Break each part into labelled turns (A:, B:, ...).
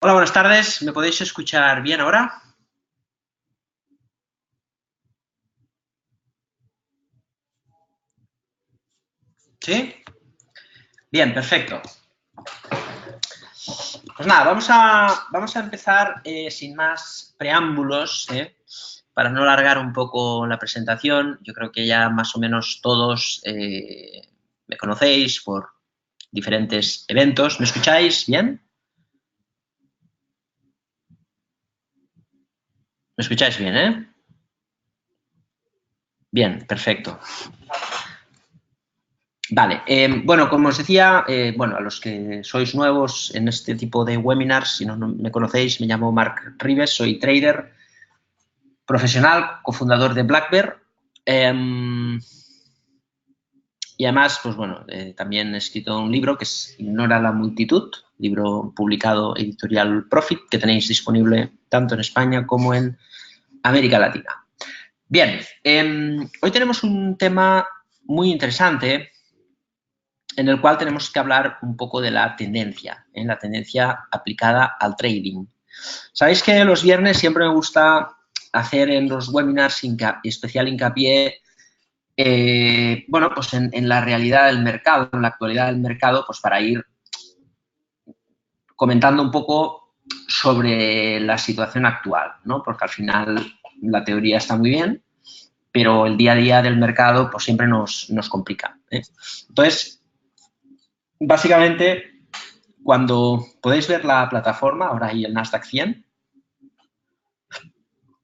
A: Hola, buenas tardes. ¿Me podéis escuchar bien ahora? ¿Sí? Bien, perfecto. Pues nada, vamos a empezar sin más preámbulos, para no alargar un poco la presentación. Yo creo que ya más o menos todos me conocéis por diferentes eventos. ¿Me escucháis bien? ¿Me escucháis bien, Bien, perfecto. Vale, bueno, como os decía, bueno, a los que sois nuevos en este tipo de webinars, si no me conocéis, me llamo Marc Ribes, soy trader profesional, cofundador de Black Bear, y además, pues bueno, también he escrito un libro que es Ignora la multitud, libro publicado editorial Profit, que tenéis disponible tanto en España como en América Latina. Bien, hoy tenemos un tema muy interesante en el cual tenemos que hablar un poco de la tendencia aplicada al trading. Sabéis que los viernes siempre me gusta hacer en los webinars especial hincapié bueno, pues en la realidad del mercado, en la actualidad del mercado, pues para ir comentando un poco sobre la situación actual, ¿no? Porque al final la teoría está muy bien, pero el día a día del mercado pues siempre nos complica. Entonces, básicamente, cuando podéis ver la plataforma, ahora hay el Nasdaq 100,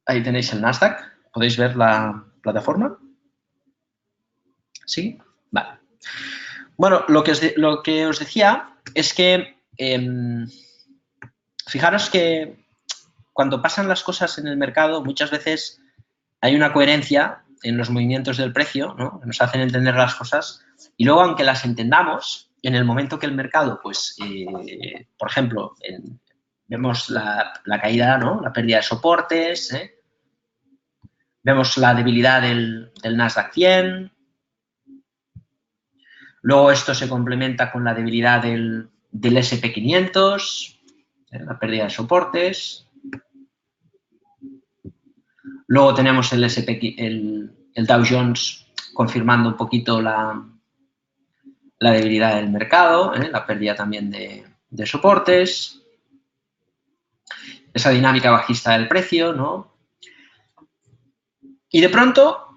A: ahí tenéis el Nasdaq, ¿podéis ver la plataforma? ¿Sí? Vale. Bueno, lo que os decía es que fijaros que cuando pasan las cosas en el mercado, muchas veces hay una coherencia en los movimientos del precio, ¿no? Que nos hacen entender las cosas, y luego, aunque las entendamos, en el momento que el mercado, pues, por ejemplo, vemos la caída, ¿no? La pérdida de soportes, vemos la debilidad del Nasdaq 100, luego esto se complementa con la debilidad del SP500, la pérdida de soportes. Luego tenemos el Dow Jones confirmando un poquito la debilidad del mercado, la pérdida también de soportes, esa dinámica bajista del precio, ¿no? Y de pronto,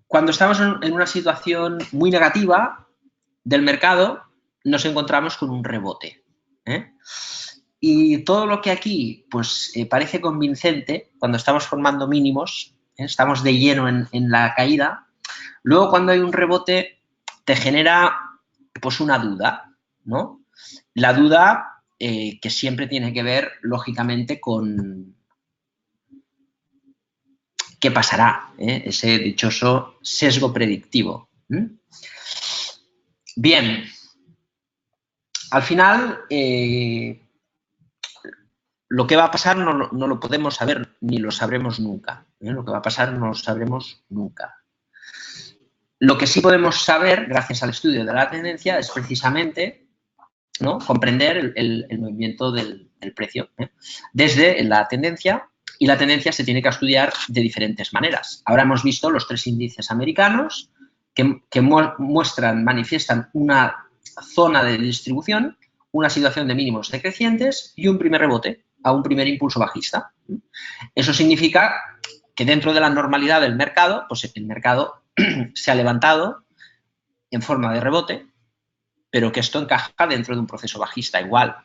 A: cuando estamos en una situación muy negativa del mercado, nos encontramos con un rebote. Y todo lo que aquí pues, parece convincente, cuando estamos formando mínimos, estamos de lleno en la caída, luego cuando hay un rebote te genera pues una duda, ¿no? La duda que siempre tiene que ver, lógicamente, con qué pasará, ese dichoso sesgo predictivo. Bien, al final lo que va a pasar no lo podemos saber ni lo sabremos nunca. Lo que va a pasar no lo sabremos nunca. Lo que sí podemos saber, gracias al estudio de la tendencia, es precisamente, ¿no?, comprender el movimiento del precio desde la tendencia, y la tendencia se tiene que estudiar de diferentes maneras. Ahora hemos visto los 3 índices americanos que manifiestan una zona de distribución, una situación de mínimos decrecientes y un primer rebote a un primer impulso bajista. Eso significa que dentro de la normalidad del mercado, pues el mercado se ha levantado en forma de rebote, pero que esto encaja dentro de un proceso bajista igual.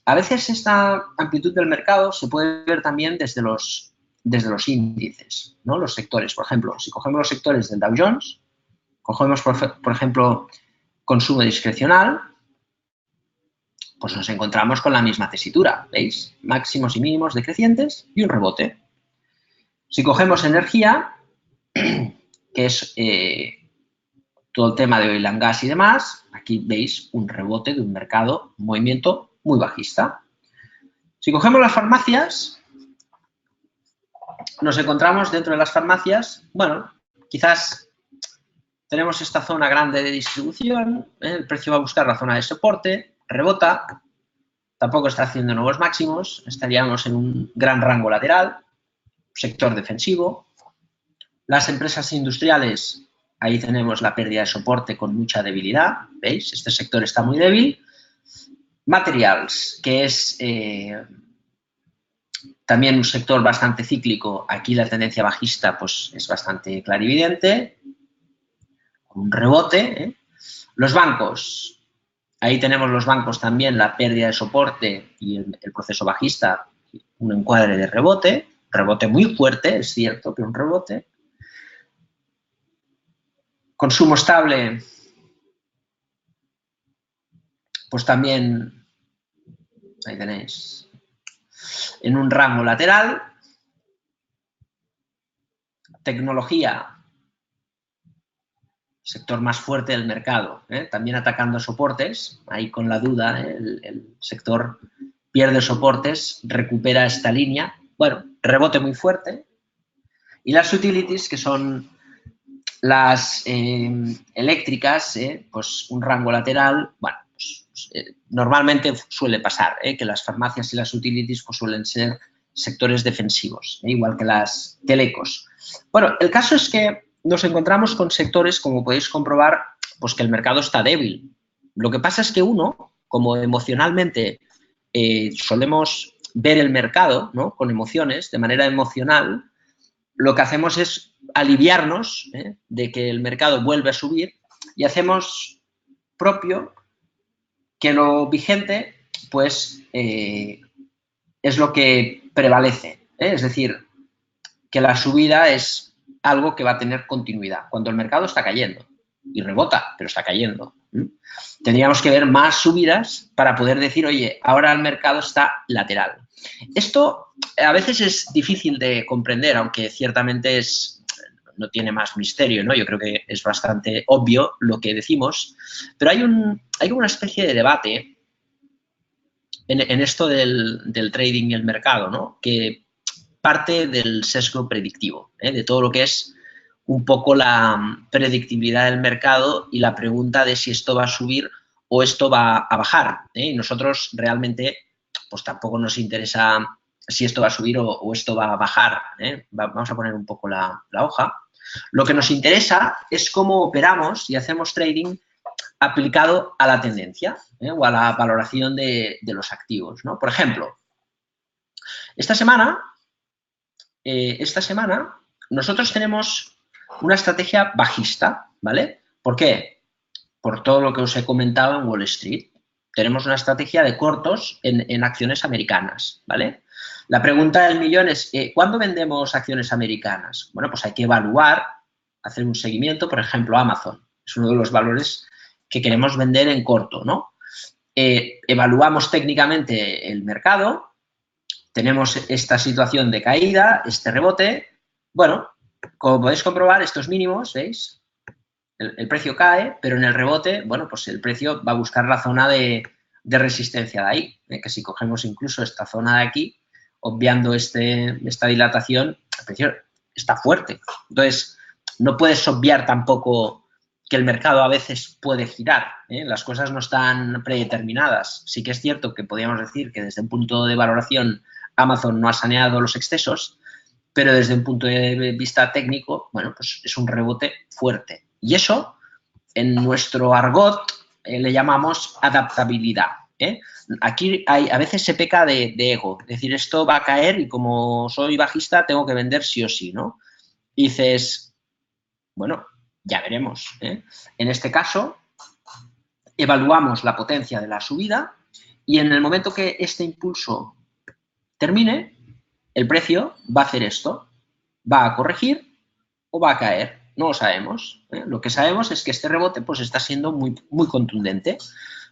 A: A veces esta amplitud del mercado se puede ver también desde los índices, ¿no? Los sectores. Por ejemplo, si cogemos los sectores del Dow Jones, cogemos, por ejemplo, consumo discrecional, pues nos encontramos con la misma tesitura, ¿veis? Máximos y mínimos decrecientes y un rebote. Si cogemos energía, que es todo el tema de oil and gas y demás, aquí veis un rebote de un mercado, un movimiento muy bajista. Si cogemos las farmacias, nos encontramos dentro de las farmacias, bueno, quizás tenemos esta zona grande de distribución, el precio va a buscar la zona de soporte, rebota, tampoco está haciendo nuevos máximos, estaríamos en un gran rango lateral, sector defensivo. Las empresas industriales, ahí tenemos la pérdida de soporte con mucha debilidad, ¿veis? Este sector está muy débil. Materials, que es también un sector bastante cíclico, aquí la tendencia bajista pues, es bastante clarividente, un rebote. Los bancos, ahí tenemos los bancos también, la pérdida de soporte y el proceso bajista, un encuadre de rebote muy fuerte, es cierto, pero un rebote. Consumo estable, pues también, ahí tenéis, en un rango lateral. Tecnología, sector más fuerte del mercado, también atacando soportes, ahí con la duda, el sector pierde soportes, recupera esta línea, bueno, rebote muy fuerte. Y las utilities, que son las eléctricas, pues un rango lateral, bueno, pues, normalmente suele pasar, que las farmacias y las utilities pues, suelen ser sectores defensivos, igual que las telecos. Bueno, el caso es que nos encontramos con sectores, como podéis comprobar, pues que el mercado está débil. Lo que pasa es que uno, como emocionalmente solemos ver el mercado, ¿no? Con emociones, de manera emocional, lo que hacemos es aliviarnos de que el mercado vuelve a subir y hacemos propio que lo vigente pues es lo que prevalece. Es decir, que la subida es algo que va a tener continuidad cuando el mercado está cayendo y rebota, pero está cayendo. Tendríamos que ver más subidas para poder decir, oye, ahora el mercado está lateral. Esto a veces es difícil de comprender, aunque ciertamente no tiene más misterio, ¿no? Yo creo que es bastante obvio lo que decimos, pero hay una especie de debate en esto del trading y el mercado, ¿no? Que parte del sesgo predictivo, de todo lo que es un poco la predictibilidad del mercado y la pregunta de si esto va a subir o esto va a bajar. Y nosotros realmente pues tampoco nos interesa si esto va a subir o esto va a bajar. Vamos a poner un poco la hoja. Lo que nos interesa es cómo operamos y hacemos trading aplicado a la tendencia o a la valoración de los activos, ¿no? Por ejemplo, esta semana nosotros tenemos una estrategia bajista, ¿vale? ¿Por qué? Por todo lo que os he comentado en Wall Street. Tenemos una estrategia de cortos en acciones americanas, ¿vale? La pregunta del millón es, ¿cuándo vendemos acciones americanas? Bueno, pues hay que evaluar, hacer un seguimiento, por ejemplo, Amazon. Es uno de los valores que queremos vender en corto, ¿no? Evaluamos técnicamente el mercado, tenemos esta situación de caída, este rebote. Bueno, como podéis comprobar, estos mínimos, ¿veis? El precio cae, pero en el rebote, bueno, pues el precio va a buscar la zona de resistencia de ahí, que si cogemos incluso esta zona de aquí, obviando esta dilatación, el precio está fuerte. Entonces, no puedes obviar tampoco que el mercado a veces puede girar, las cosas no están predeterminadas. Sí que es cierto que podríamos decir que desde un punto de valoración Amazon no ha saneado los excesos, pero desde un punto de vista técnico, bueno, pues es un rebote fuerte. Y eso, en nuestro argot, le llamamos adaptabilidad. Aquí a veces se peca de ego, es decir, esto va a caer y como soy bajista tengo que vender sí o sí, ¿no? Y dices, bueno, ya veremos. En este caso, evaluamos la potencia de la subida y en el momento que este impulso termine, el precio va a hacer esto, va a corregir o va a caer, no lo sabemos. Lo que sabemos es que este rebote pues, está siendo muy, muy contundente.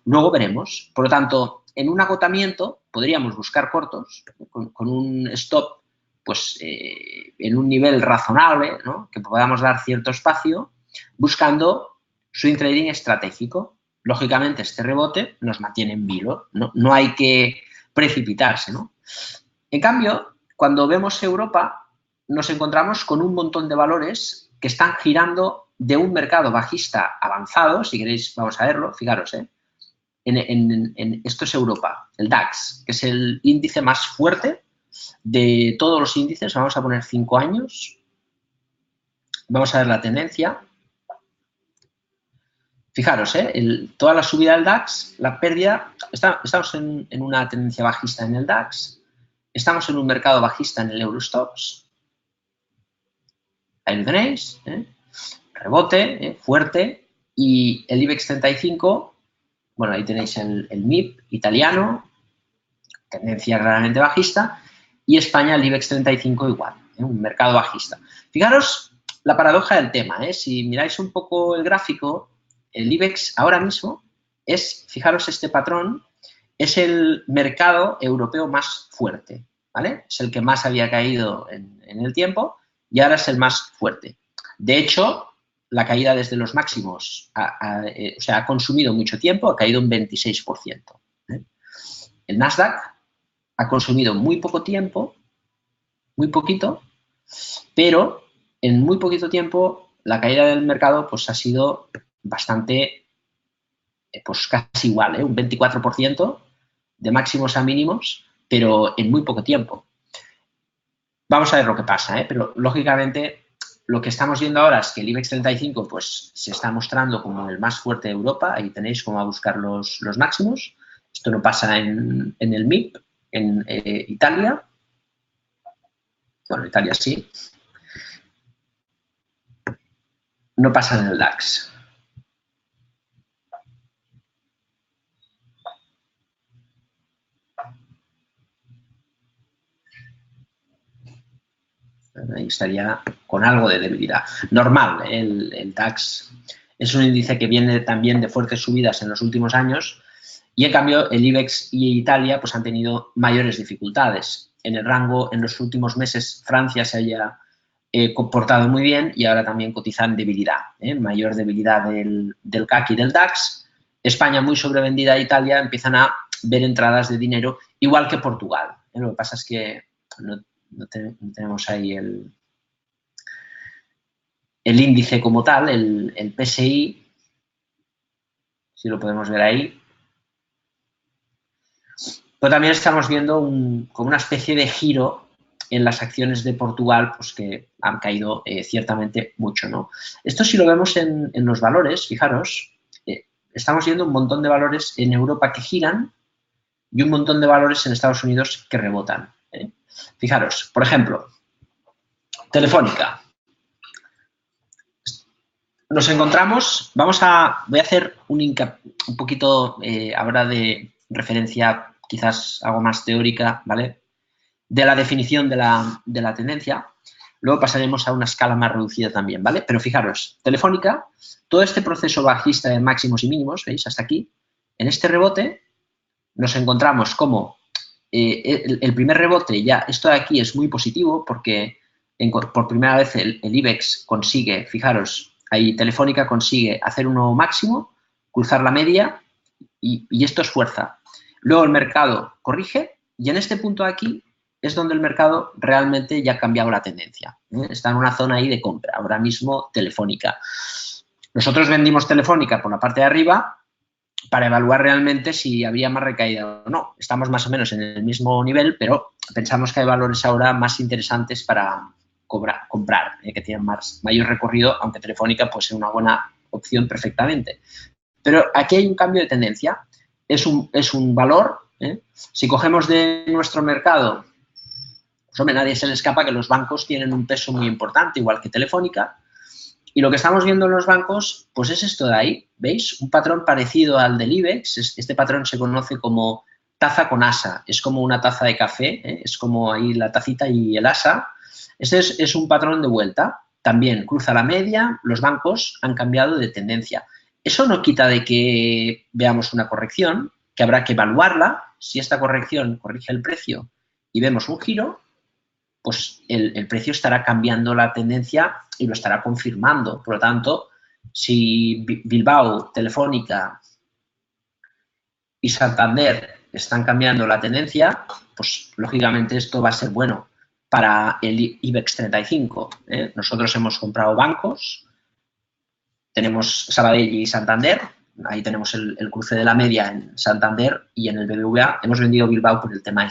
A: Luego veremos. Por lo tanto, en un agotamiento podríamos buscar cortos con un stop pues, en un nivel razonable, ¿no? Que podamos dar cierto espacio, buscando swing trading estratégico. Lógicamente, este rebote nos mantiene en vilo, no hay que precipitarse, ¿no? En cambio, cuando vemos Europa, nos encontramos con un montón de valores que están girando de un mercado bajista avanzado, si queréis vamos a verlo, fijaros, esto es Europa, el DAX, que es el índice más fuerte de todos los índices. Vamos a poner 5 años. Vamos a ver la tendencia. Fijaros, toda la subida del DAX, la pérdida, estamos en una tendencia bajista en el DAX, estamos en un mercado bajista en el Eurostoxx. Ahí lo tenéis, rebote, fuerte, y el IBEX 35, bueno, ahí tenéis el MIB italiano, tendencia claramente bajista, y España, el IBEX 35 igual, un mercado bajista. Fijaros la paradoja del tema, si miráis un poco el gráfico, el IBEX ahora mismo es, fijaros este patrón, es el mercado europeo más fuerte, ¿vale? Es el que más había caído en el tiempo y ahora es el más fuerte. De hecho, la caída desde los máximos ha consumido mucho tiempo, ha caído un 26%. El Nasdaq ha consumido muy poco tiempo, muy poquito, pero en muy poquito tiempo la caída del mercado pues ha sido bastante, pues casi igual, un 24% de máximos a mínimos, pero en muy poco tiempo. Vamos a ver lo que pasa, pero lógicamente lo que estamos viendo ahora es que el IBEX 35 pues, se está mostrando como el más fuerte de Europa. Ahí tenéis cómo a buscar los máximos. Esto no pasa en el MIB, en Italia. Bueno, Italia sí. No pasa en el DAX. Ahí estaría con algo de debilidad. Normal, el DAX es un índice que viene también de fuertes subidas en los últimos años y en cambio el IBEX y Italia pues han tenido mayores dificultades. En el rango, en los últimos meses, Francia se haya comportado muy bien y ahora también cotiza en debilidad, mayor debilidad del CAC y del DAX. España muy sobrevendida, Italia empiezan a ver entradas de dinero, igual que Portugal. Lo que pasa es que no tenemos ahí el índice como tal, el PSI, si lo podemos ver ahí. Pero también estamos viendo como una especie de giro en las acciones de Portugal, pues que han caído ciertamente mucho, ¿no? Esto si lo vemos en los valores, fijaros, estamos viendo un montón de valores en Europa que giran y un montón de valores en Estados Unidos que rebotan. Fijaros, por ejemplo, Telefónica. Nos encontramos, voy a hacer un poquito ahora de referencia quizás algo más teórica, ¿vale? De la definición de la tendencia. Luego pasaremos a una escala más reducida también, ¿vale? Pero fijaros, Telefónica, todo este proceso bajista de máximos y mínimos, ¿veis? Hasta aquí, en este rebote nos encontramos como el primer rebote ya, esto de aquí es muy positivo porque por primera vez el IBEX consigue, fijaros, ahí Telefónica consigue hacer un nuevo máximo, cruzar la media y esto es fuerza. Luego el mercado corrige y en este punto de aquí es donde el mercado realmente ya ha cambiado la tendencia. Está en una zona ahí de compra, ahora mismo Telefónica. Nosotros vendimos Telefónica por la parte de arriba para evaluar realmente si había más recaída o no. Estamos más o menos en el mismo nivel, pero pensamos que hay valores ahora más interesantes para comprar, que tienen mayor recorrido, aunque Telefónica puede ser una buena opción perfectamente. Pero aquí hay un cambio de tendencia. Es un valor. Si cogemos de nuestro mercado, pues hombre, nadie se le escapa que los bancos tienen un peso muy importante, igual que Telefónica. Y lo que estamos viendo en los bancos, pues es esto de ahí, ¿veis? Un patrón parecido al del IBEX. Este patrón se conoce como taza con asa. Es como una taza de café, es como ahí la tacita y el asa. Este es un patrón de vuelta. También cruza la media, los bancos han cambiado de tendencia. Eso no quita de que veamos una corrección, que habrá que evaluarla. Si esta corrección corrige el precio y vemos un giro, pues el precio estará cambiando la tendencia y lo estará confirmando. Por lo tanto, si Bilbao, Telefónica y Santander están cambiando la tendencia, pues lógicamente esto va a ser bueno para el IBEX 35. Nosotros hemos comprado bancos, tenemos Sabadell y Santander, ahí tenemos el cruce de la media en Santander y en el BBVA. Hemos vendido Bilbao por el tema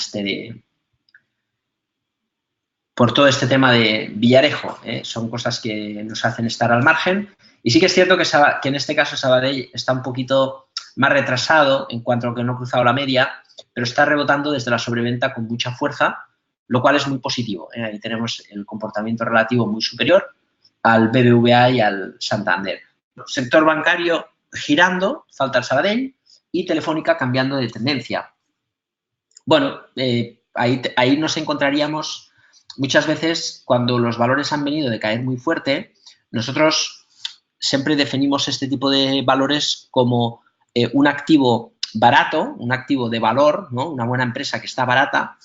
A: por todo este tema de Villarejo. Son cosas que nos hacen estar al margen. Y sí que es cierto que en este caso Sabadell está un poquito más retrasado en cuanto a lo que no ha cruzado la media, pero está rebotando desde la sobreventa con mucha fuerza, lo cual es muy positivo. Ahí tenemos el comportamiento relativo muy superior al BBVA y al Santander. Sector bancario girando, falta el Sabadell, y Telefónica cambiando de tendencia. Bueno, ahí nos encontraríamos muchas veces cuando los valores han venido de caer muy fuerte. Nosotros siempre definimos este tipo de valores como un activo barato, un activo de valor, ¿no? Una buena empresa que está barata,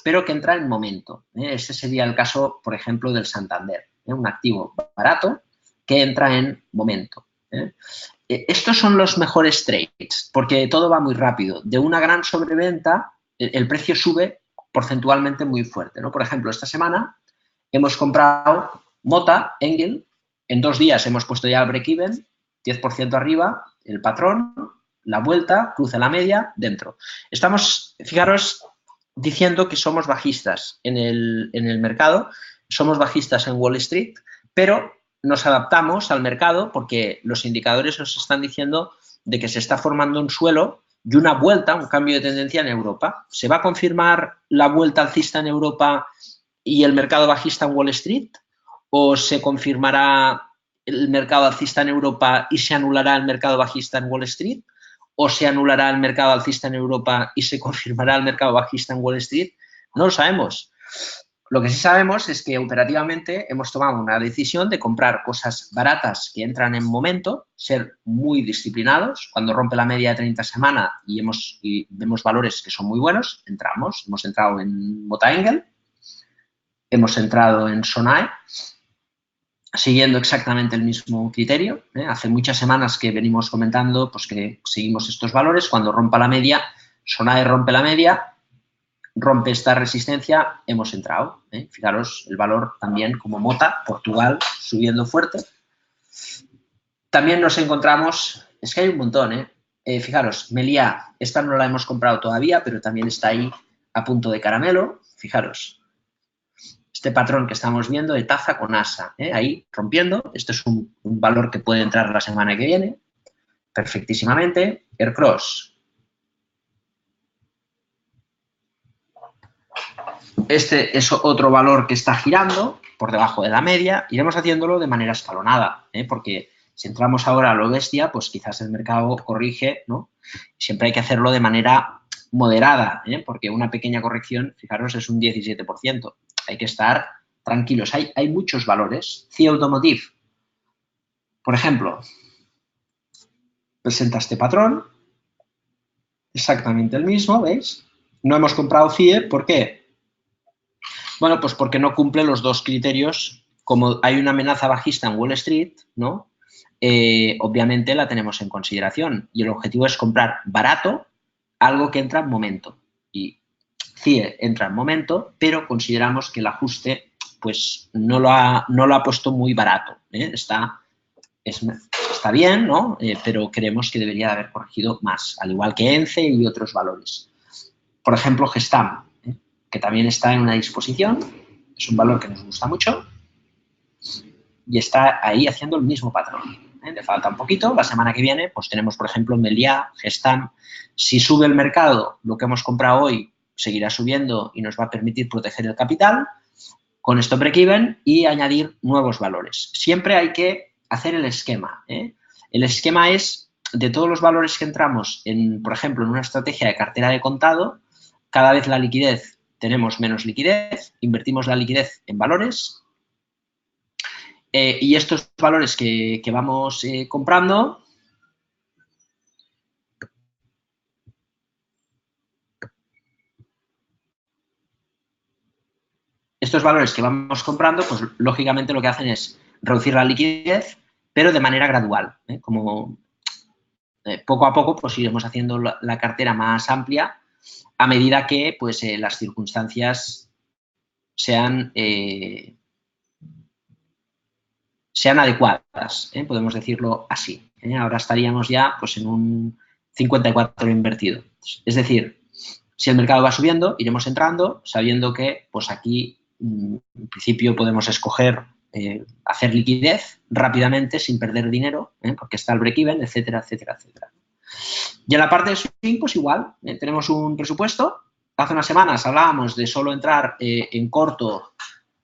A: pero que entra en momento. Este sería el caso, por ejemplo, del Santander. Un activo barato que entra en momento. Estos son los mejores trades, porque todo va muy rápido. De una gran sobreventa, el precio sube porcentualmente muy fuerte, ¿no? Por ejemplo, esta semana hemos comprado Mota, Engel, en 2 días hemos puesto ya el break-even, 10% arriba, el patrón, la vuelta, cruza la media, dentro. Estamos, fijaros, diciendo que somos bajistas en el mercado, somos bajistas en Wall Street, pero nos adaptamos al mercado porque los indicadores nos están diciendo de que se está formando un suelo y una vuelta, un cambio de tendencia en Europa. ¿Se va a confirmar la vuelta alcista en Europa y el mercado bajista en Wall Street? ¿O se confirmará el mercado alcista en Europa y se anulará el mercado bajista en Wall Street? ¿O se anulará el mercado alcista en Europa y se confirmará el mercado bajista en Wall Street? No lo sabemos. Lo que sí sabemos es que operativamente hemos tomado una decisión de comprar cosas baratas que entran en momento, ser muy disciplinados. Cuando rompe la media de 30 semanas y vemos valores que son muy buenos, entramos. Hemos entrado en Mota Engel, hemos entrado en Sonae, siguiendo exactamente el mismo criterio. Hace muchas semanas que venimos comentando pues, que seguimos estos valores. Cuando rompa la media, Sonae rompe la media, rompe esta resistencia, hemos entrado. Fijaros, el valor también como Mota, Portugal, subiendo fuerte. También nos encontramos, es que hay un montón, fijaros, Meliá, esta no la hemos comprado todavía, pero también está ahí a punto de caramelo. Fijaros, este patrón que estamos viendo de taza con asa, ahí rompiendo. Este es un valor que puede entrar la semana que viene, perfectísimamente. Aircross. Este es otro valor que está girando por debajo de la media. Iremos haciéndolo de manera escalonada, porque si entramos ahora a lo bestia, pues quizás el mercado corrige, ¿no? Siempre hay que hacerlo de manera moderada, porque una pequeña corrección, fijaros, es un 17%. Hay que estar tranquilos. Hay muchos valores. CIE Automotive, por ejemplo, presenta este patrón, exactamente el mismo, ¿veis? No hemos comprado CIE, ¿por qué? Bueno, pues porque no cumple los dos criterios. Como hay una amenaza bajista en Wall Street, ¿no? Obviamente la tenemos en consideración y el objetivo es comprar barato algo que entra en momento. Y CIE entra en momento, pero consideramos que el ajuste pues no lo ha puesto muy barato. Está bien, ¿no? Pero creemos que debería haber corregido más, al igual que ENCE y otros valores. Por ejemplo, Gestam, que también está en una disposición, es un valor que nos gusta mucho y está ahí haciendo el mismo patrón. Le falta un poquito. La semana que viene pues tenemos, por ejemplo, Meliá, Gestam. Si sube el mercado, lo que hemos comprado hoy seguirá subiendo y nos va a permitir proteger el capital con stop break-even y añadir nuevos valores. Siempre hay que hacer el esquema. El esquema es de todos los valores que entramos, por ejemplo, en una estrategia de cartera de contado, cada vez la liquidez, tenemos menos liquidez, invertimos la liquidez en valores y estos valores que vamos comprando pues lógicamente lo que hacen es reducir la liquidez, pero de manera gradual, como poco a poco pues iremos haciendo la cartera más amplia a medida que pues las circunstancias sean sean adecuadas, podemos decirlo así. Ahora estaríamos ya pues, en un 54 invertido. Es decir, si el mercado va subiendo, iremos entrando sabiendo que pues aquí en principio podemos escoger hacer liquidez rápidamente sin perder dinero, porque está el break-even, etcétera, etcétera, etcétera. Y en la parte de swing, pues igual, tenemos un presupuesto. Hace unas semanas hablábamos de solo entrar en corto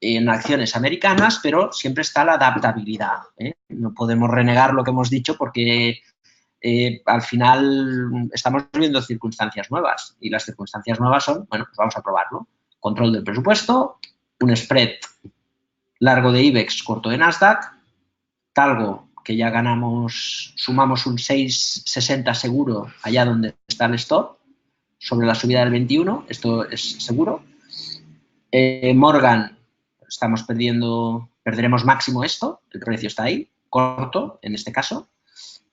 A: en acciones americanas, pero siempre está la adaptabilidad. No podemos renegar lo que hemos dicho porque al final estamos viendo circunstancias nuevas y las circunstancias nuevas son, bueno, pues vamos a probarlo. Control del presupuesto, un spread largo de IBEX, corto de Nasdaq, Talgo, que ya ganamos, sumamos un 6,60 seguro allá donde está el stop, sobre la subida del 21, esto es seguro. Morgan, perderemos máximo esto, el precio está ahí, corto en este caso.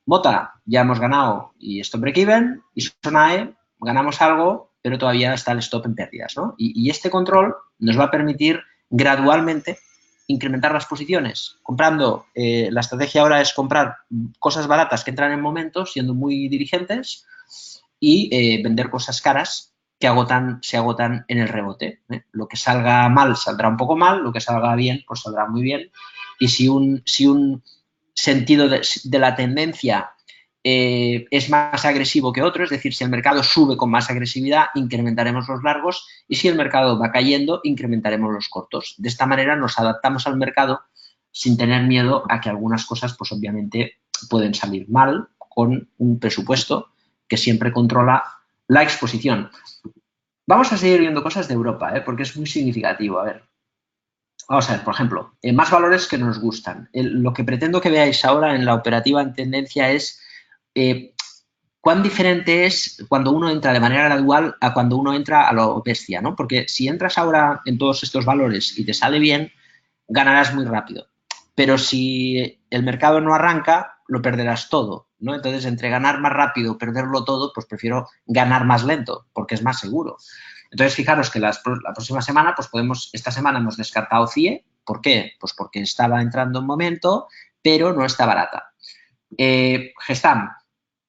A: Mota, ya hemos ganado y stop break-even. Y Sonae, ganamos algo, pero todavía está el stop en pérdidas, ¿no? Y este control nos va a permitir gradualmente incrementar las posiciones. Comprando, la estrategia ahora es comprar cosas baratas que entran en momentos, siendo muy diligentes, y vender cosas caras que se agotan en el rebote. Lo que salga mal saldrá un poco mal, lo que salga bien pues saldrá muy bien. Y si un sentido de la tendencia es más agresivo que otro, es decir, si el mercado sube con más agresividad, incrementaremos los largos y si el mercado va cayendo, incrementaremos los cortos. De esta manera nos adaptamos al mercado sin tener miedo a que algunas cosas, pues obviamente, pueden salir mal con un presupuesto que siempre controla la exposición. Vamos a seguir viendo cosas de Europa, porque es muy significativo. A ver, vamos a ver, por ejemplo, más valores que nos gustan. Lo que pretendo que veáis ahora en la operativa en tendencia es cuán diferente es cuando uno entra de manera gradual a cuando uno entra a lo bestia, ¿no? Porque si entras ahora en todos estos valores y te sale bien, ganarás muy rápido. Pero si el mercado no arranca, lo perderás todo, ¿no? Entonces, entre ganar más rápido o perderlo todo, pues prefiero ganar más lento, porque es más seguro. Entonces, fijaros que la próxima semana, pues esta semana hemos descartado CIE. ¿Por qué? Pues porque estaba entrando en momento, pero no está barata. Gestam,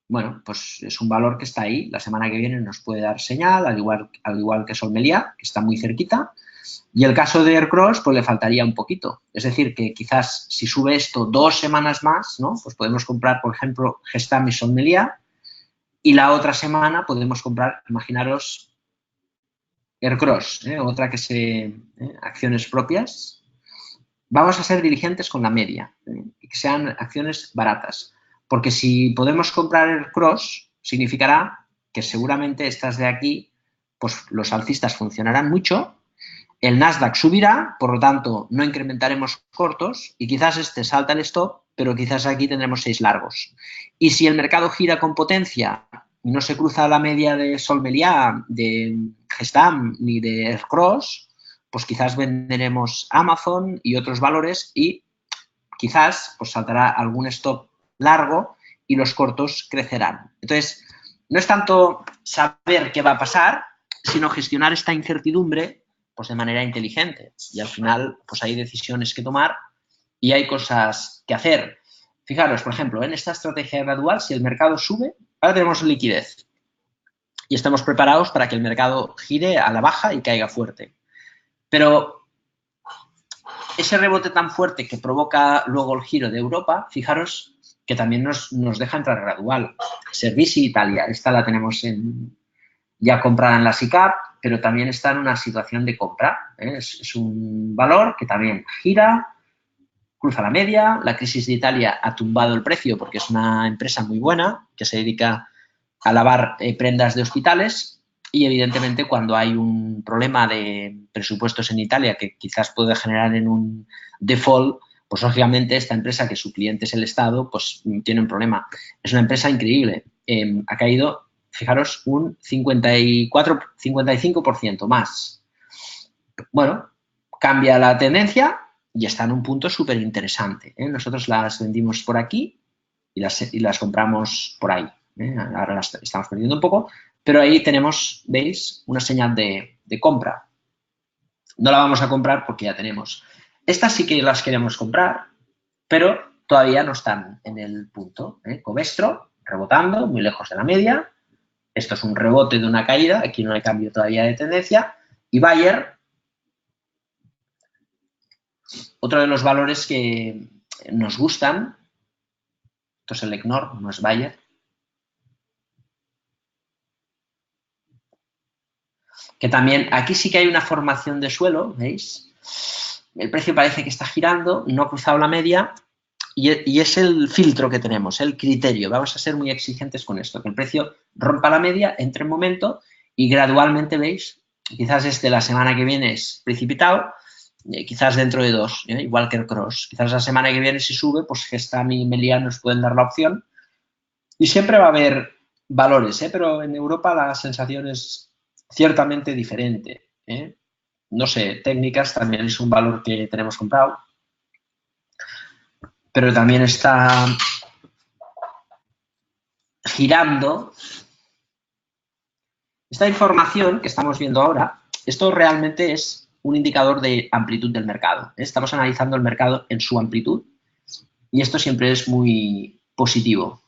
A: bueno, pues es un valor que está ahí. La semana que viene nos puede dar señal, al igual que Sol Meliá, que está muy cerquita. Y el caso de Aircross, pues le faltaría un poquito. Es decir, que quizás si sube esto 2 semanas más, ¿no? Pues podemos comprar, por ejemplo, Gestam y Sol Meliá. Y la otra semana podemos comprar, imaginaros, Aircross, otra que acciones propias. Vamos a ser diligentes con la media, que sean acciones baratas. Porque si podemos comprar Aircross, significará que seguramente estas de aquí, pues los alcistas funcionarán mucho, el Nasdaq subirá, por lo tanto no incrementaremos cortos y quizás este salta el stop, pero quizás aquí tendremos 6 largos. Y si el mercado gira con potencia y no se cruza la media de Sol Meliá, de Gestam ni de Aircross, pues quizás venderemos Amazon y otros valores y quizás pues saltará algún stop largo y los cortos crecerán. Entonces, no es tanto saber qué va a pasar, sino gestionar esta incertidumbre pues de manera inteligente. Y al final, pues hay decisiones que tomar y hay cosas que hacer. Fijaros, por ejemplo, en esta estrategia gradual, si el mercado sube, ahora tenemos liquidez y estamos preparados para que el mercado gire a la baja y caiga fuerte. Pero ese rebote tan fuerte que provoca luego el giro de Europa, fijaros que también nos deja entrar gradual. Servici Italia, esta la tenemos ya comprada en la SICAP, pero también está en una situación de compra. Es un valor que también gira, cruza la media. La crisis de Italia ha tumbado el precio porque es una empresa muy buena que se dedica a lavar prendas de hospitales y evidentemente cuando hay un problema de presupuestos en Italia que quizás puede generar en un default, pues lógicamente esta empresa que su cliente es el Estado, pues tiene un problema. Es una empresa increíble. Ha caído, fijaros, un 55% más. Bueno, cambia la tendencia y está en un punto súper interesante. Nosotros las vendimos por aquí y las compramos por ahí. Ahora las estamos perdiendo un poco, pero ahí tenemos, ¿veis? Una señal de compra. No la vamos a comprar porque ya tenemos. Estas sí que las queremos comprar pero todavía no están en el punto. Covestro, rebotando, muy lejos de la media. Esto es un rebote de una caída, aquí no hay cambio todavía de tendencia. Y Bayer, otro de los valores que nos gustan, esto es el ECNOR, no es Bayer, que también aquí sí que hay una formación de suelo, ¿veis? El precio parece que está girando, no ha cruzado la media y es el filtro que tenemos, el criterio. Vamos a ser muy exigentes con esto, que el precio rompa la media, entre en momento y gradualmente, ¿veis? Quizás la semana que viene es precipitado, quizás dentro de 2, igual que el cross. Quizás la semana que viene si sube, pues Gestam y Meliá nos pueden dar la opción. Y siempre va a haber valores, pero en Europa la sensación es ciertamente diferente. No sé, técnicas también es un valor que tenemos comprado, pero también está girando. Esta información que estamos viendo ahora, esto realmente es un indicador de amplitud del mercado. Estamos analizando el mercado en su amplitud y esto siempre es muy positivo.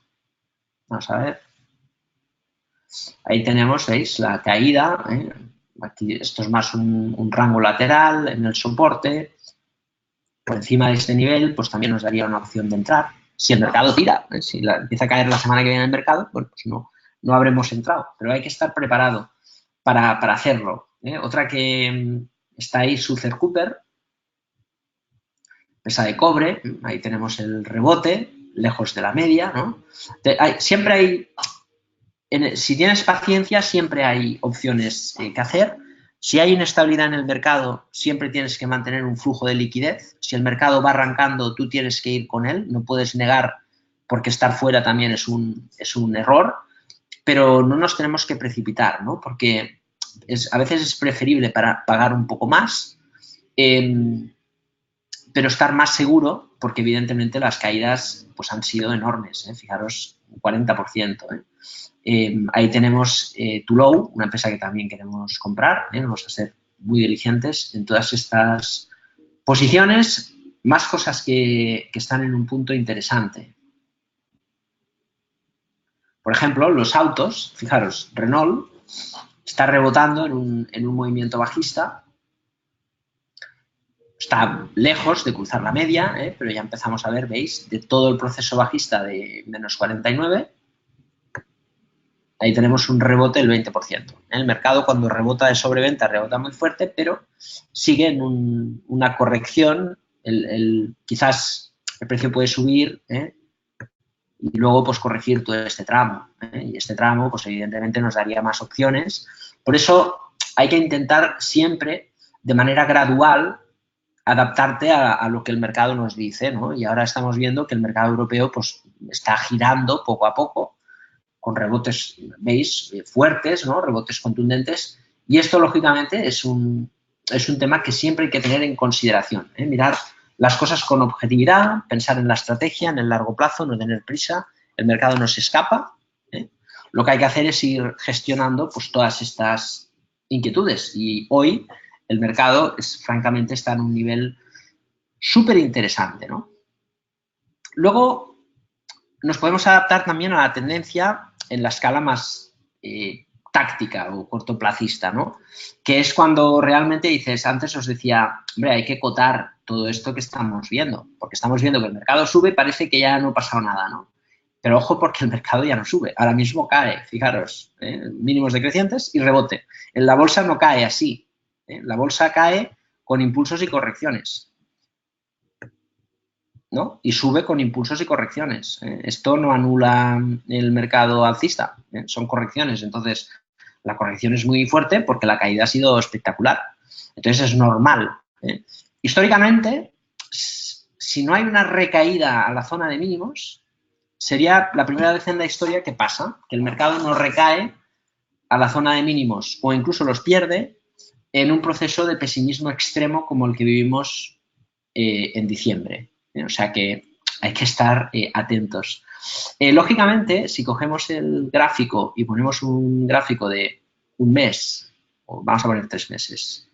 A: Vamos a ver. Ahí tenemos, ¿veis? La caída. Aquí esto es más un rango lateral en el soporte. Por encima de este nivel, pues también nos daría una opción de entrar. Si el mercado tira, si empieza a caer la semana que viene el mercado, bueno, pues no habremos entrado. Pero hay que estar preparado para hacerlo. Otra que está ahí, Sulzer Cooper, pesa de cobre, ahí tenemos el rebote, lejos de la media, ¿no? Siempre hay, si tienes paciencia, siempre hay opciones que hacer. Si hay inestabilidad en el mercado, siempre tienes que mantener un flujo de liquidez. Si el mercado va arrancando, tú tienes que ir con él. No puedes negar, porque estar fuera también es un error. Pero no nos tenemos que precipitar, ¿no? Porque a veces es preferible pagar un poco más, pero estar más seguro, porque evidentemente las caídas pues, han sido enormes. Fijaros, un 40%. Ahí tenemos Tullow, una empresa que también queremos comprar. Vamos a ser muy diligentes en todas estas posiciones. Más cosas que están en un punto interesante. Por ejemplo, los autos, fijaros, Renault está rebotando en un movimiento bajista. Está lejos de cruzar la media, pero ya empezamos a ver, ¿veis? De todo el proceso bajista de menos 49, ahí tenemos un rebote del 20%. El mercado cuando rebota de sobreventa rebota muy fuerte, pero sigue en una corrección. Quizás el precio puede subir y luego pues corregir todo este tramo. Y este tramo pues evidentemente nos daría más opciones. Por eso hay que intentar siempre de manera gradual adaptarte a lo que el mercado nos dice, ¿no? Y ahora estamos viendo que el mercado europeo pues está girando poco a poco con rebotes, veis, fuertes, ¿no? Rebotes contundentes, y esto lógicamente es un tema que siempre hay que tener en consideración, mirar las cosas con objetividad, pensar en la estrategia, en el largo plazo, no tener prisa, el mercado no se escapa, lo que hay que hacer es ir gestionando pues todas estas inquietudes, y hoy el mercado francamente está en un nivel súper interesante, ¿no? Luego nos podemos adaptar también a la tendencia en la escala más táctica o cortoplacista, ¿no? Que es cuando realmente dices, antes os decía, hombre, hay que cotar todo esto que estamos viendo, porque estamos viendo que el mercado sube y parece que ya no ha pasado nada, ¿no? Pero ojo porque el mercado ya no sube, ahora mismo cae, fijaros, mínimos decrecientes y rebote. En la bolsa no cae así, la bolsa cae con impulsos y correcciones, ¿no? Y sube con impulsos y correcciones. Esto no anula el mercado alcista, son correcciones. Entonces, la corrección es muy fuerte porque la caída ha sido espectacular. Entonces, es normal. Históricamente, si no hay una recaída a la zona de mínimos, sería la primera vez en la historia que pasa, que el mercado no recae a la zona de mínimos o incluso los pierde en un proceso de pesimismo extremo como el que vivimos en diciembre. O sea que hay que estar atentos. Lógicamente, si cogemos el gráfico y ponemos un gráfico de un mes, o vamos a poner 3 meses,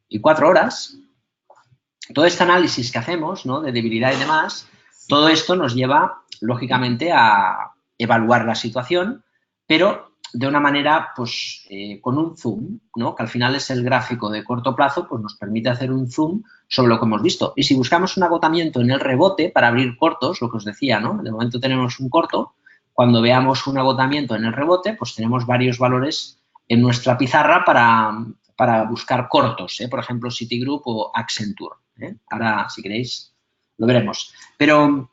A: y 4 horas, todo este análisis que hacemos, ¿no? De debilidad y demás, Todo esto nos lleva, lógicamente, a evaluar la situación, pero de una manera, pues, con un zoom, ¿no? Que al final es el gráfico de corto plazo, pues nos permite hacer un zoom sobre lo que hemos visto. Y si buscamos un agotamiento en el rebote para abrir cortos, lo que os decía, ¿no? De momento tenemos un corto, cuando veamos un agotamiento en el rebote, pues tenemos varios valores en nuestra pizarra para buscar cortos, por ejemplo, Citigroup o Accenture. Ahora, si queréis, lo veremos. Pero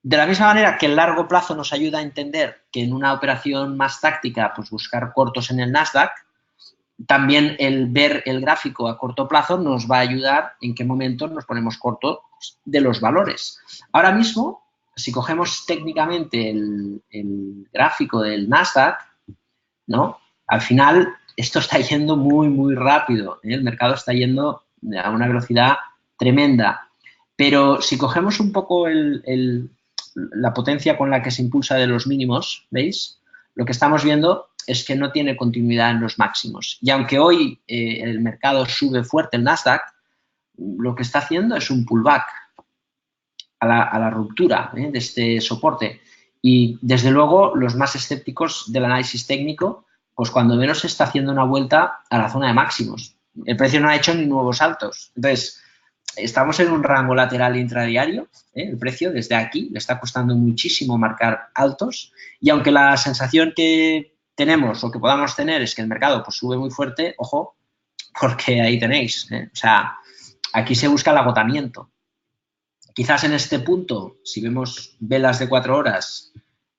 A: de la misma manera que el largo plazo nos ayuda a entender que en una operación más táctica, pues buscar cortos en el Nasdaq, también el ver el gráfico a corto plazo nos va a ayudar en qué momento nos ponemos cortos de los valores. Ahora mismo, si cogemos técnicamente el gráfico del Nasdaq, ¿no? Al final, esto está yendo muy, muy rápido. El mercado está yendo a una velocidad tremenda. Pero si cogemos un poco la potencia con la que se impulsa de los mínimos, ¿veis? Lo que estamos viendo es que no tiene continuidad en los máximos. Y aunque hoy el mercado sube fuerte, el Nasdaq, lo que está haciendo es un pullback a la ruptura de este soporte. Y, desde luego, los más escépticos del análisis técnico, pues cuando menos está haciendo una vuelta a la zona de máximos. El precio no ha hecho ni nuevos altos. Entonces, estamos en un rango lateral intradiario. El precio desde aquí le está costando muchísimo marcar altos. Y aunque la sensación que tenemos o que podamos tener es que el mercado pues sube muy fuerte, ojo, porque ahí tenéis. O sea, aquí se busca el agotamiento. Quizás en este punto, si vemos velas de 4 horas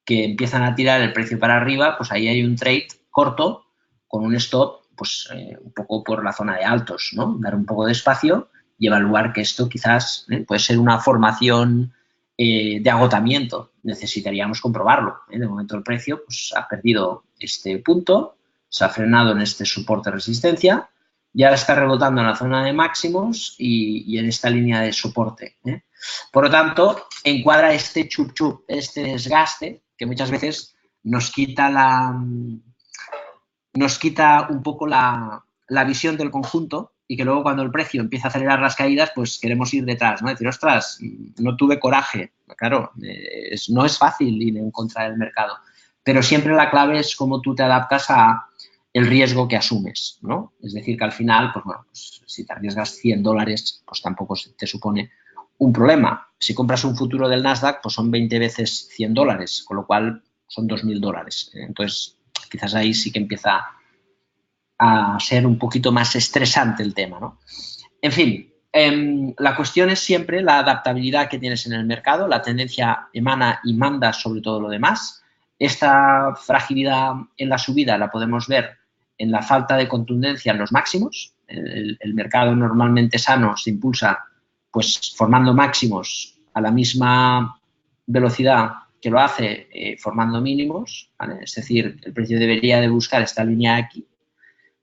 A: que empiezan a tirar el precio para arriba, pues ahí hay un trade corto con un stop pues un poco por la zona de altos, ¿no? Dar un poco de espacio y evaluar que esto quizás puede ser una formación de agotamiento. Necesitaríamos comprobarlo. De momento el precio pues, ha perdido este punto, se ha frenado en este soporte resistencia y ahora está rebotando en la zona de máximos y en esta línea de soporte. Por lo tanto, encuadra este chup-chup, este desgaste que muchas veces nos quita un poco la visión del conjunto y que luego cuando el precio empieza a acelerar las caídas, pues queremos ir detrás, ¿no? Decir, ostras, no tuve coraje. Claro, no es fácil ir en contra del mercado, pero siempre la clave es cómo tú te adaptas a el riesgo que asumes, ¿no? Es decir, que al final, pues bueno, pues, si te arriesgas $100, pues tampoco te supone un problema. Si compras un futuro del Nasdaq, pues son 20 veces $100, con lo cual son $2.000. Entonces, quizás ahí sí que empieza a ser un poquito más estresante el tema, ¿no? En fin, la cuestión es siempre la adaptabilidad que tienes en el mercado, la tendencia emana y manda sobre todo lo demás. Esta fragilidad en la subida la podemos ver en la falta de contundencia en los máximos. El mercado normalmente sano se impulsa pues formando máximos a la misma velocidad que lo hace formando mínimos, ¿vale? Es decir, el precio debería de buscar esta línea aquí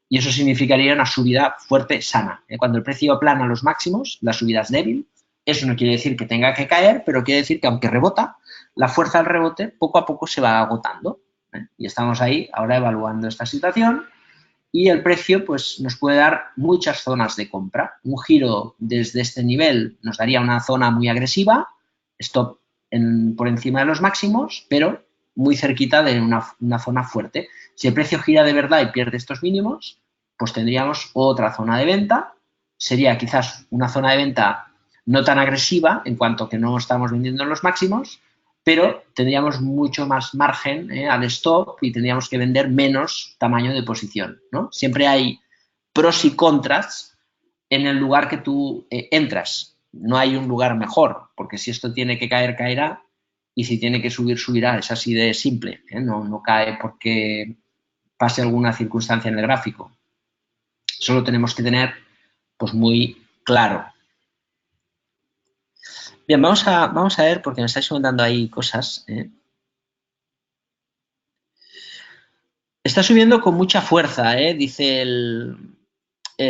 A: y eso significaría una subida fuerte, sana. Cuando el precio aplana los máximos, la subida es débil. Eso no quiere decir que tenga que caer, pero quiere decir que aunque rebota, la fuerza del rebote poco a poco se va agotando. Y estamos ahí ahora evaluando esta situación y el precio pues, nos puede dar muchas zonas de compra. Un giro desde este nivel nos daría una zona muy agresiva, stop por encima de los máximos, pero muy cerquita de una zona fuerte. Si el precio gira de verdad y pierde estos mínimos, pues tendríamos otra zona de venta. Sería quizás una zona de venta no tan agresiva en cuanto que no estamos vendiendo en los máximos, pero tendríamos mucho más margen al stop y tendríamos que vender menos tamaño de posición, ¿no? Siempre hay pros y contras en el lugar que tú entras. No hay un lugar mejor, porque si esto tiene que caer, caerá, y si tiene que subir, subirá. Es así de simple, no cae porque pase alguna circunstancia en el gráfico. Eso lo tenemos que tener pues muy claro. Bien, vamos a ver, porque me estáis comentando ahí cosas. Está subiendo con mucha fuerza, dice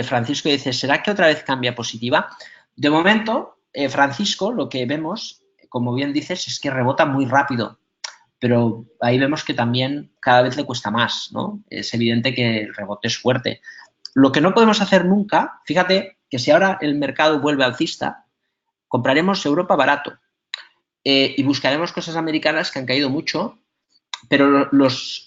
A: Francisco, dice, ¿será que otra vez cambia positiva? De momento, Francisco, lo que vemos, como bien dices, es que rebota muy rápido, pero ahí vemos que también cada vez le cuesta más, ¿no? Es evidente que el rebote es fuerte. Lo que no podemos hacer nunca, fíjate que si ahora el mercado vuelve alcista, compraremos Europa barato. y buscaremos cosas americanas que han caído mucho, pero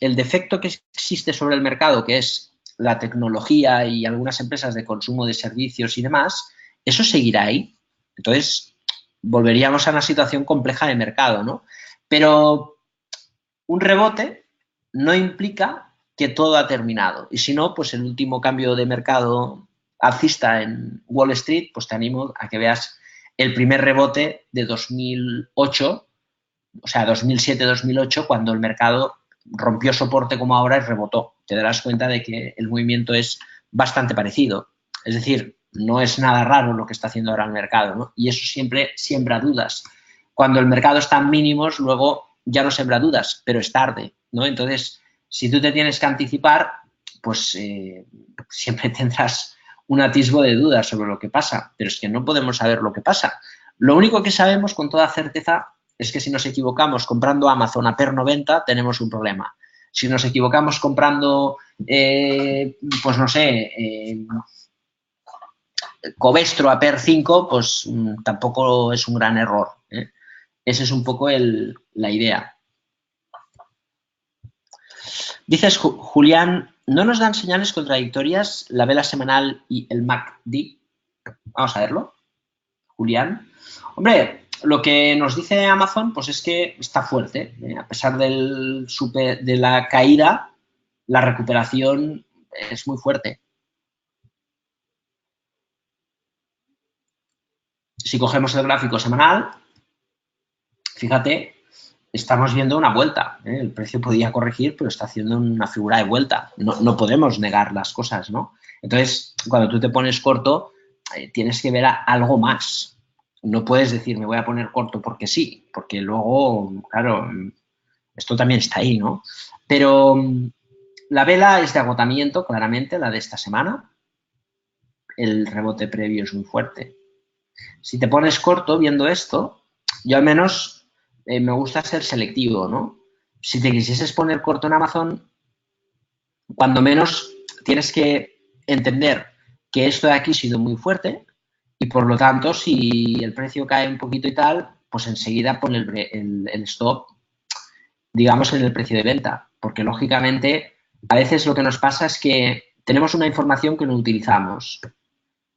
A: el defecto que existe sobre el mercado, que es la tecnología y algunas empresas de consumo de servicios y demás, eso seguirá ahí. Entonces, volveríamos a una situación compleja de mercado, ¿no? Pero un rebote no implica que todo ha terminado. Y si no, pues el último cambio de mercado alcista en Wall Street, pues te animo a que veas el primer rebote de 2008, o sea, 2007-2008, cuando el mercado rompió soporte como ahora y rebotó. Te darás cuenta de que el movimiento es bastante parecido. Es decir, no es nada raro lo que está haciendo ahora el mercado, ¿no? Y eso siempre siembra dudas. Cuando el mercado está en mínimos, luego ya no siembra dudas, pero es tarde, ¿no? Entonces, si tú te tienes que anticipar, pues siempre tendrás un atisbo de dudas sobre lo que pasa, pero es que no podemos saber lo que pasa. Lo único que sabemos con toda certeza es que si nos equivocamos comprando Amazon a PER 90, tenemos un problema. Si nos equivocamos comprando, pues no sé, Covestro a PER 5, pues tampoco es un gran error. Esa es un poco la idea. Dices, Julián, ¿no nos dan señales contradictorias la vela semanal y el MACD? Vamos a verlo. Julián. Hombre, lo que nos dice Amazon, pues es que está fuerte. A pesar de la caída, la recuperación es muy fuerte. Si cogemos el gráfico semanal, fíjate, estamos viendo una vuelta. El precio podía corregir, pero está haciendo una figura de vuelta. No podemos negar las cosas, ¿no? Entonces, cuando tú te pones corto, tienes que ver algo más. No puedes decir, me voy a poner corto porque sí, porque luego, claro, esto también está ahí, ¿no? Pero la vela es de agotamiento, claramente, la de esta semana. El rebote previo es muy fuerte. Si te pones corto viendo esto, yo al menos me gusta ser selectivo, ¿no? Si te quisieses poner corto en Amazon, cuando menos tienes que entender que esto de aquí ha sido muy fuerte y por lo tanto, si el precio cae un poquito y tal, pues enseguida pon el stop, digamos, en el precio de venta, porque lógicamente a veces lo que nos pasa es que tenemos una información que no utilizamos,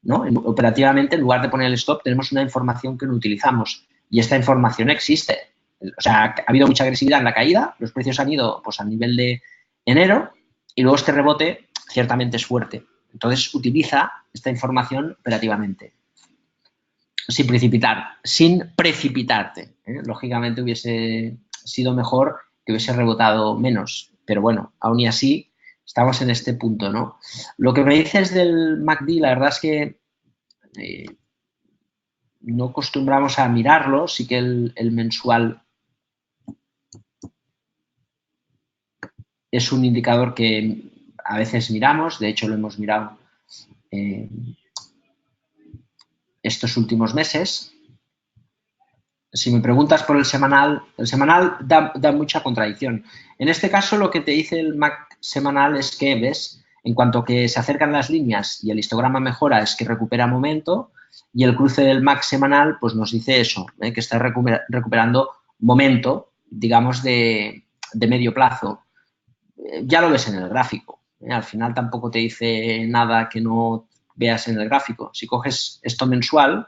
A: ¿no? Operativamente, en lugar de poner el stop, tenemos una información que no utilizamos y esta información existe. O sea, ha habido mucha agresividad en la caída, los precios han ido pues al nivel de enero y luego este rebote ciertamente es fuerte. Entonces, utiliza esta información operativamente. Sin precipitarte. Lógicamente hubiese sido mejor que hubiese rebotado menos, pero bueno, aún y así estamos en este punto, ¿no? Lo que me dices del MACD, la verdad es que no acostumbramos a mirarlo, sí que el mensual es un indicador que a veces miramos, de hecho lo hemos mirado estos últimos meses. Si me preguntas por el semanal da mucha contradicción. En este caso, lo que te dice el MAC semanal es que, ¿ves? En cuanto que se acercan las líneas y el histograma mejora, es que recupera momento, y el cruce del MAC semanal pues nos dice eso, que está recuperando momento, digamos, de medio plazo. Ya lo ves en el gráfico. Al final tampoco te dice nada que no veas en el gráfico. Si coges esto mensual,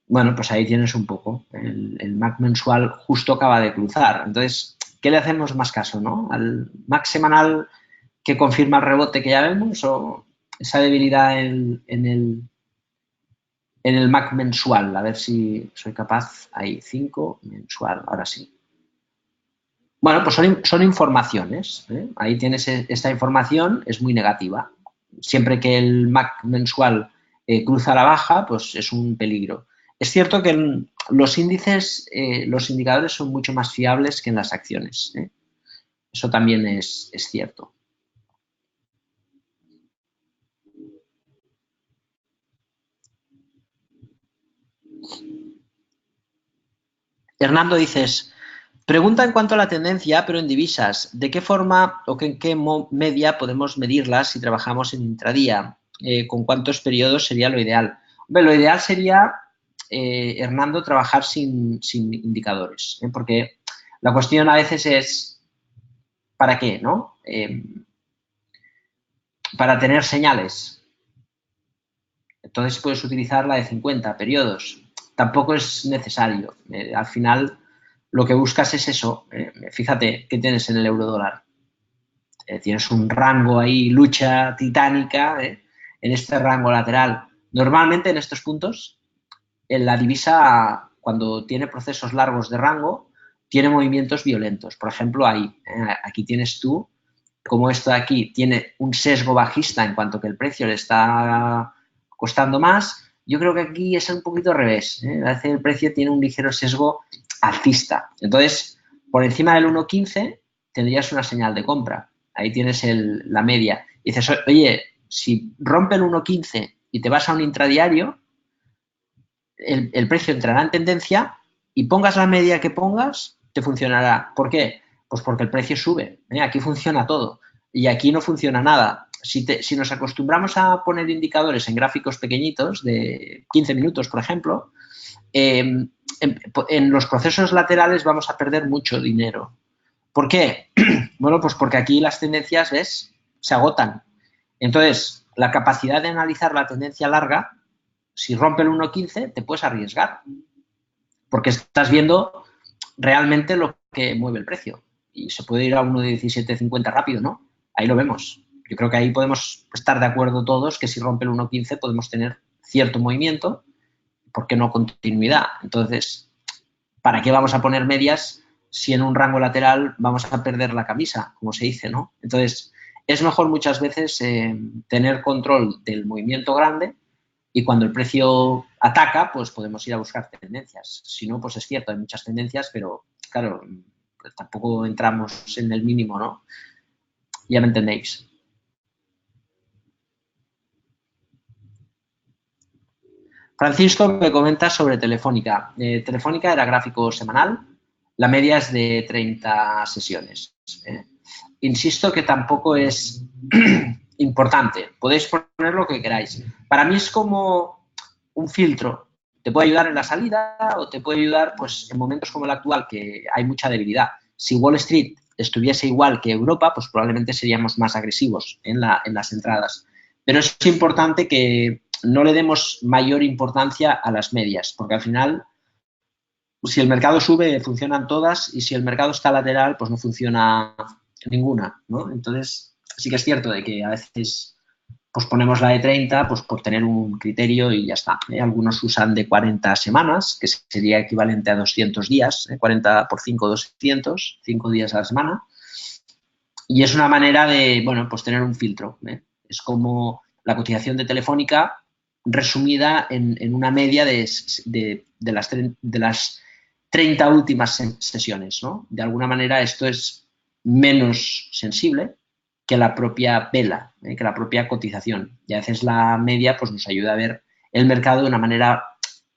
A: bueno, pues ahí tienes un poco. El MAC mensual justo acaba de cruzar. Entonces, ¿qué le hacemos más caso, no? ¿Al MAC semanal que confirma el rebote que ya vemos o esa debilidad en el MAC mensual? A ver si soy capaz. Ahí, 5 mensual, ahora sí. Bueno, pues son informaciones. Ahí tienes esta información, es muy negativa. Siempre que el MAC mensual cruza la baja, pues es un peligro. Es cierto que en los índices, los indicadores son mucho más fiables que en las acciones. Eso también es cierto. Hernando, dices, pregunta en cuanto a la tendencia, pero en divisas. ¿De qué forma o en qué media podemos medirlas si trabajamos en intradía? ¿Con cuántos periodos sería lo ideal? Hombre, lo ideal sería, Hernando, trabajar sin indicadores, porque la cuestión a veces es ¿para qué, no? Para tener señales. Entonces puedes utilizar la de 50 periodos. Tampoco es necesario. Al final lo que buscas es eso. Fíjate qué tienes en el euro dólar. Tienes un rango ahí, lucha titánica, en este rango lateral. Normalmente en estos puntos, en la divisa, cuando tiene procesos largos de rango, tiene movimientos violentos. Por ejemplo, ahí, aquí tienes tú, como esto de aquí tiene un sesgo bajista en cuanto que el precio le está costando más, yo creo que aquí es un poquito al revés. A veces el precio tiene un ligero sesgo alcista. Entonces, por encima del 1.15 tendrías una señal de compra. Ahí tienes la media. Y dices, oye, si rompe el 1.15 y te vas a un intradiario, el precio entrará en tendencia y pongas la media que pongas, te funcionará. ¿Por qué? Pues porque el precio sube. Aquí funciona todo y aquí no funciona nada. Si nos acostumbramos a poner indicadores en gráficos pequeñitos de 15 minutos, por ejemplo, en los procesos laterales vamos a perder mucho dinero. ¿Por qué? Bueno, pues porque aquí las tendencias, ¿ves?, se agotan. Entonces, la capacidad de analizar la tendencia larga, si rompe el 1.15, te puedes arriesgar, porque estás viendo realmente lo que mueve el precio. Y se puede ir a 1.1750 rápido, ¿no? Ahí lo vemos. Yo creo que ahí podemos estar de acuerdo todos que si rompe el 1.15 podemos tener cierto movimiento, ¿por qué no continuidad? Entonces, ¿para qué vamos a poner medias si en un rango lateral vamos a perder la camisa, como se dice, ¿no? Entonces, es mejor muchas veces tener control del movimiento grande y cuando el precio ataca, pues podemos ir a buscar tendencias. Si no, pues es cierto, hay muchas tendencias, pero claro, pues tampoco entramos en el mínimo, ¿no? Ya me entendéis. Francisco me comenta sobre Telefónica. Telefónica era gráfico semanal, la media es de 30 sesiones. Insisto que tampoco es importante, podéis poner lo que queráis. Para mí es como un filtro, te puede ayudar en la salida o te puede ayudar pues, en momentos como el actual, que hay mucha debilidad. Si Wall Street estuviese igual que Europa, pues probablemente seríamos más agresivos en las entradas. Pero es importante que no le demos mayor importancia a las medias, porque al final, si el mercado sube, funcionan todas, y si el mercado está lateral, pues no funciona ninguna, ¿no? Entonces, sí que es cierto de que a veces pues ponemos la de 30 pues por tener un criterio y ya está. Algunos usan de 40 semanas, que sería equivalente a 200 días, 40 por 5, 200, 5 días a la semana. Y es una manera de, bueno, pues tener un filtro. Es como la cotización de Telefónica resumida en una media de las 30 últimas sesiones, ¿no? De alguna manera esto es menos sensible que la propia vela, que la propia cotización. Y a veces la media pues, nos ayuda a ver el mercado de una manera,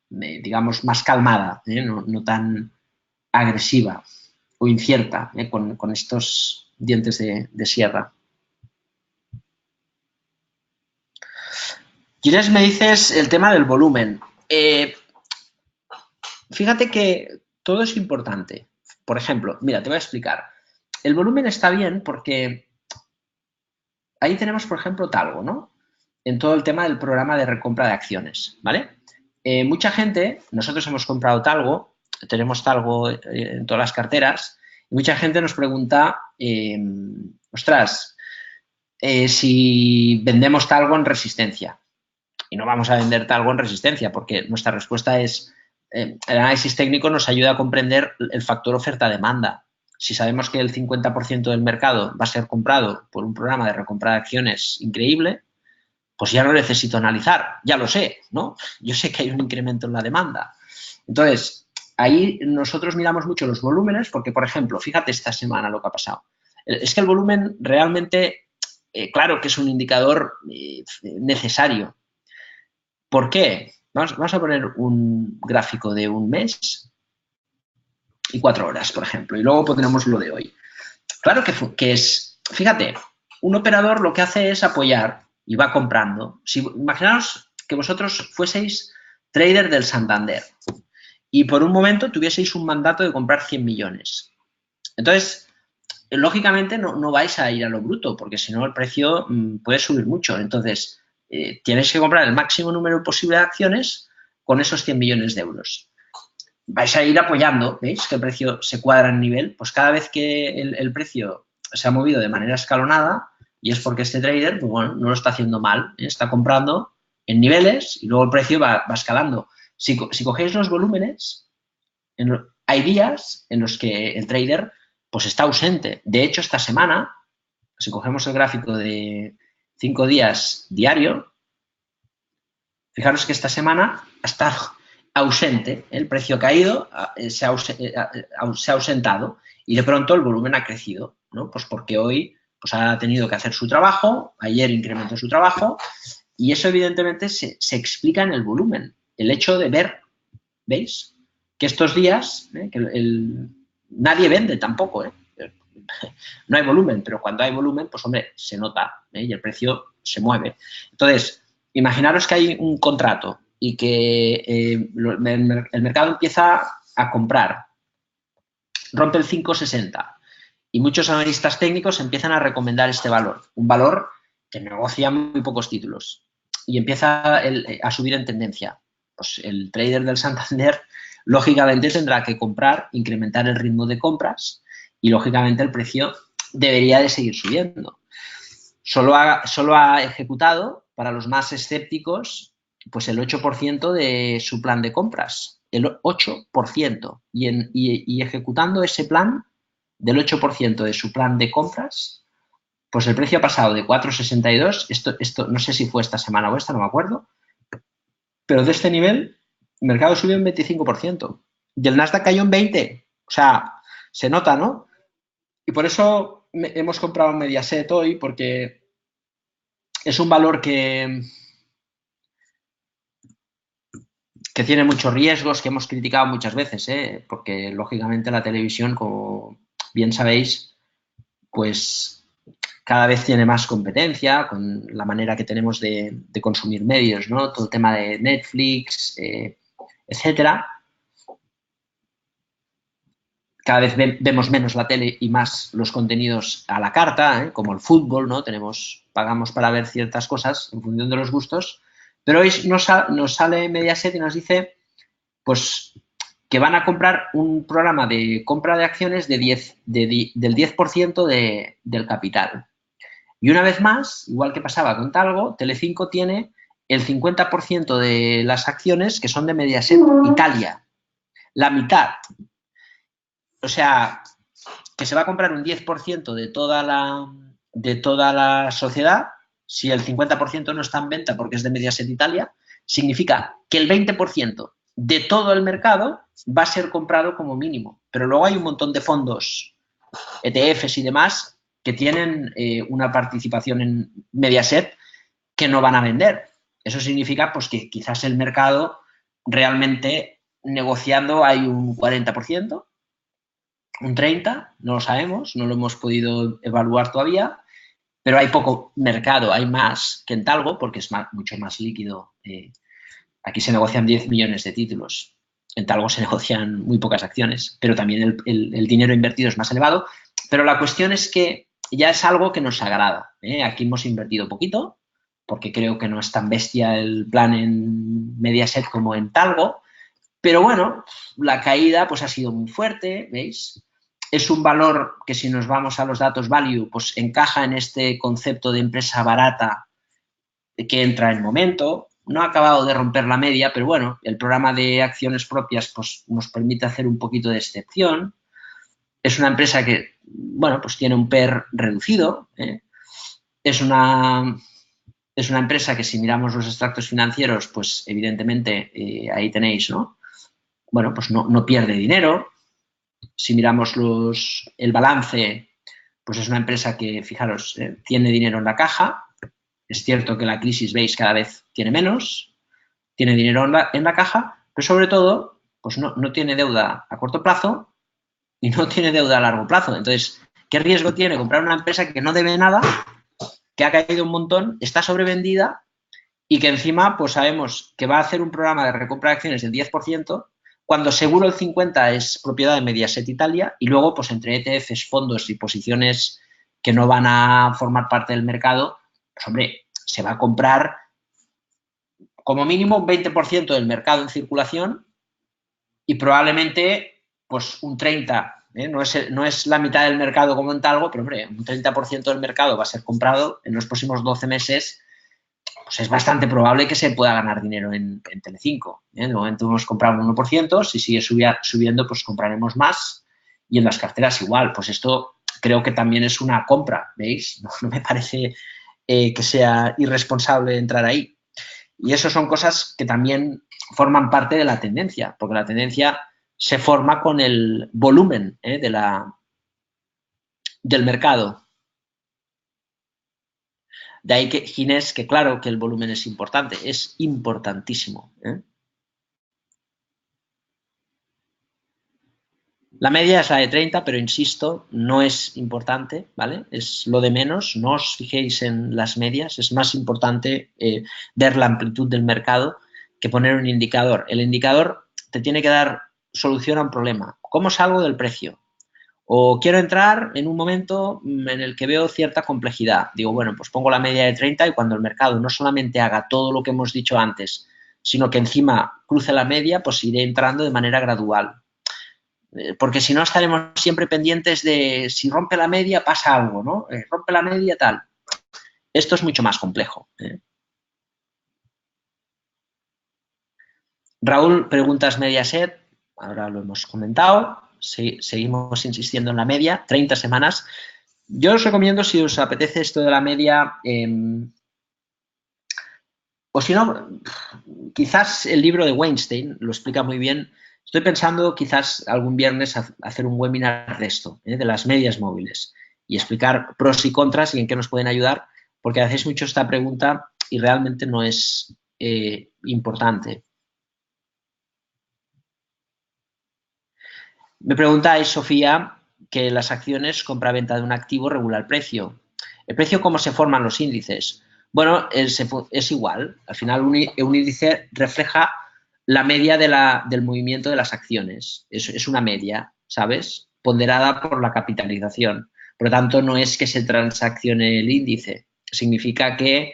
A: digamos, más calmada, no tan agresiva o incierta, con estos dientes de sierra. Quieres, me dices el tema del volumen. Fíjate que todo es importante. Por ejemplo, mira, te voy a explicar. El volumen está bien porque ahí tenemos, por ejemplo, Talgo, ¿no? En todo el tema del programa de recompra de acciones, ¿vale? Mucha gente, nosotros hemos comprado Talgo, tenemos Talgo en todas las carteras, y mucha gente nos pregunta, ostras, si vendemos Talgo en resistencia. Y no vamos a vender Talgo en resistencia, porque nuestra respuesta es, el análisis técnico nos ayuda a comprender el factor oferta-demanda. Si sabemos que el 50% del mercado va a ser comprado por un programa de recompra de acciones increíble, pues ya no necesito analizar, ya lo sé, ¿no? Yo sé que hay un incremento en la demanda. Entonces, ahí nosotros miramos mucho los volúmenes porque, por ejemplo, fíjate esta semana lo que ha pasado. Es que el volumen realmente, claro que es un indicador necesario. ¿Por qué? Vamos a poner un gráfico de un mes y 4 horas, por ejemplo, y luego pondremos lo de hoy. Claro que es, fíjate, un operador lo que hace es apoyar y va comprando. Imaginaos que vosotros fueseis trader del Santander y por un momento tuvieseis un mandato de comprar 100 millones. Entonces, lógicamente no vais a ir a lo bruto, porque si no el precio puede subir mucho. Entonces, tienes que comprar el máximo número posible de acciones con esos 100 millones de euros. Vais a ir apoyando, ¿veis? Que el precio se cuadra en nivel, pues cada vez que el precio se ha movido de manera escalonada, y es porque este trader, pues bueno, no lo está haciendo mal, ¿eh? Está comprando en niveles y luego el precio va escalando. Si cogéis los volúmenes, hay días en los que el trader pues está ausente. De hecho, esta semana, si cogemos el gráfico de 5 días diario, fijaros que esta semana está ausente, el precio ha caído, se ha ausentado y de pronto el volumen ha crecido, ¿no? Pues porque hoy pues ha tenido que hacer su trabajo, ayer incrementó su trabajo y eso evidentemente se explica en el volumen. El hecho de ver, ¿veis? Que estos días nadie vende tampoco, ¿eh? No hay volumen, pero cuando hay volumen, pues hombre, se nota, ¿eh? Y el precio se mueve. Entonces, imaginaros que hay un contrato y que el mercado empieza a comprar, rompe el 5,60 y muchos analistas técnicos empiezan a recomendar este valor, un valor que negocia muy pocos títulos y empieza a subir en tendencia. Pues el trader del Santander lógicamente tendrá que comprar, incrementar el ritmo de compras y lógicamente el precio debería de seguir subiendo. Solo ha ejecutado, para los más escépticos, pues el 8% de su plan de compras. El 8%. Y ejecutando ese plan del 8% de su plan de compras, pues el precio ha pasado de 4,62, esto no sé si fue esta semana o esta, no me acuerdo, pero de este nivel el mercado subió un 25% y el Nasdaq cayó un 20%. O sea, se nota, ¿no? Y por eso hemos comprado Mediaset hoy, porque es un valor que tiene muchos riesgos, que hemos criticado muchas veces, ¿eh? Porque lógicamente la televisión, como bien sabéis, pues cada vez tiene más competencia con la manera que tenemos de consumir medios, ¿no? Todo el tema de Netflix, etcétera. Cada vez vemos menos la tele y más los contenidos a la carta, ¿eh? Como el fútbol, ¿no? Pagamos para ver ciertas cosas en función de los gustos, pero hoy nos sale Mediaset y nos dice, pues, que van a comprar un programa de compra de acciones del 10% del capital. Y una vez más, igual que pasaba con Talgo, Telecinco tiene el 50% de las acciones que son de Mediaset Italia. La mitad. O sea, que se va a comprar un 10% de toda la sociedad, si el 50% no está en venta porque es de Mediaset Italia, significa que el 20% de todo el mercado va a ser comprado como mínimo. Pero luego hay un montón de fondos, ETFs y demás, que tienen una participación en Mediaset que no van a vender. Eso significa pues, que quizás el mercado realmente negociando hay un 40%, un 30%, no lo sabemos, no lo hemos podido evaluar todavía, pero hay poco mercado, hay más que en Talgo porque es mucho más líquido. Aquí se negocian 10 millones de títulos, en Talgo se negocian muy pocas acciones, pero también el dinero invertido es más elevado, pero la cuestión es que ya es algo que nos agrada. Aquí hemos invertido poquito, porque creo que no es tan bestia el plan en Mediaset como en Talgo, pero bueno, la caída pues ha sido muy fuerte, ¿veis? Es un valor que si nos vamos a los datos value, pues encaja en este concepto de empresa barata que entra en momento. No ha acabado de romper la media, pero bueno, el programa de acciones propias pues, nos permite hacer un poquito de excepción. Es una empresa que, bueno, pues tiene un PER reducido. Es una empresa que si miramos los extractos financieros, pues evidentemente ahí tenéis, ¿no? Bueno, pues no pierde dinero. Si miramos el balance, pues es una empresa que, fijaros, tiene dinero en la caja. Es cierto que la crisis, veis, cada vez tiene menos, tiene dinero en la caja, pero sobre todo, pues no tiene deuda a corto plazo y no tiene deuda a largo plazo. Entonces, ¿qué riesgo tiene comprar una empresa que no debe nada, que ha caído un montón, está sobrevendida y que encima pues sabemos que va a hacer un programa de recompra de acciones del 10%, cuando seguro el 50% es propiedad de Mediaset Italia y luego pues entre ETFs, fondos y posiciones que no van a formar parte del mercado, pues hombre, se va a comprar como mínimo un 20% del mercado en circulación y probablemente pues un 30%. No es la mitad del mercado como en Talgo, pero hombre, un 30% del mercado va a ser comprado en los próximos 12 meses, pues es bastante probable que se pueda ganar dinero en Telecinco. De momento hemos comprado un 1%, si sigue subiendo, pues compraremos más. Y en las carteras igual, pues esto creo que también es una compra, ¿veis? No me parece que sea irresponsable entrar ahí. Y eso son cosas que también forman parte de la tendencia, porque la tendencia se forma con el volumen del mercado. De ahí que Ginés, que claro que el volumen es importante, es importantísimo. La media es la de 30, pero insisto, no es importante, ¿vale? Es lo de menos, no os fijéis en las medias, es más importante ver la amplitud del mercado que poner un indicador. El indicador te tiene que dar solución a un problema. ¿Cómo salgo del precio? O quiero entrar en un momento en el que veo cierta complejidad. Digo, bueno, pues pongo la media de 30 y cuando el mercado no solamente haga todo lo que hemos dicho antes, sino que encima cruce la media, pues iré entrando de manera gradual. Porque si no estaremos siempre pendientes de si rompe la media pasa algo, ¿no? Rompe la media tal. Esto es mucho más complejo. Raúl, preguntas Mediaset, ahora lo hemos comentado, seguimos insistiendo en la media, 30 semanas. Yo os recomiendo, si os apetece esto de la media, o si no, quizás el libro de Weinstein lo explica muy bien. Estoy pensando quizás algún viernes hacer un webinar de esto, de las medias móviles, y explicar pros y contras y en qué nos pueden ayudar, porque hacéis mucho esta pregunta y realmente no es importante. Me preguntáis, Sofía, que las acciones compra-venta de un activo regula el precio. ¿El precio cómo se forman los índices? Bueno, es igual. Al final un índice refleja la media del movimiento de las acciones. Es una media, ¿sabes? Ponderada por la capitalización. Por lo tanto, no es que se transaccione el índice. Significa que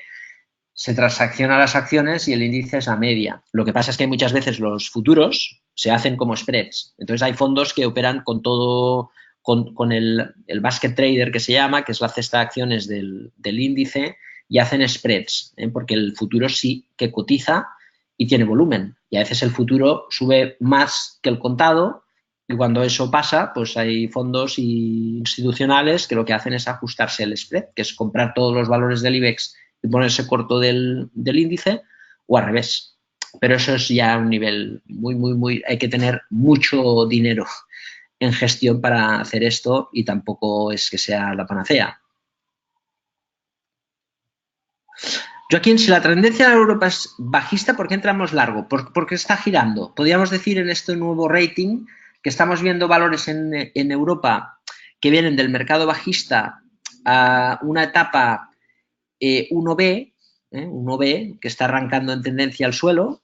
A: se transacciona las acciones y el índice es la media. Lo que pasa es que muchas veces los futuros se hacen como spreads. Entonces hay fondos que operan con todo, con el basket trader que se llama, que es la cesta de acciones del índice, y hacen spreads, porque el futuro sí que cotiza y tiene volumen. Y a veces el futuro sube más que el contado y cuando eso pasa, pues hay fondos institucionales que lo que hacen es ajustarse el spread, que es comprar todos los valores del IBEX y ponerse corto del índice, o al revés. Pero eso es ya un nivel muy, hay que tener mucho dinero en gestión para hacer esto y tampoco es que sea la panacea. Joaquín, si la tendencia de Europa es bajista, ¿por qué entramos largo? Porque está girando. Podríamos decir en este nuevo rating que estamos viendo valores en Europa que vienen del mercado bajista a una etapa 1B, 1B, que está arrancando en tendencia al suelo,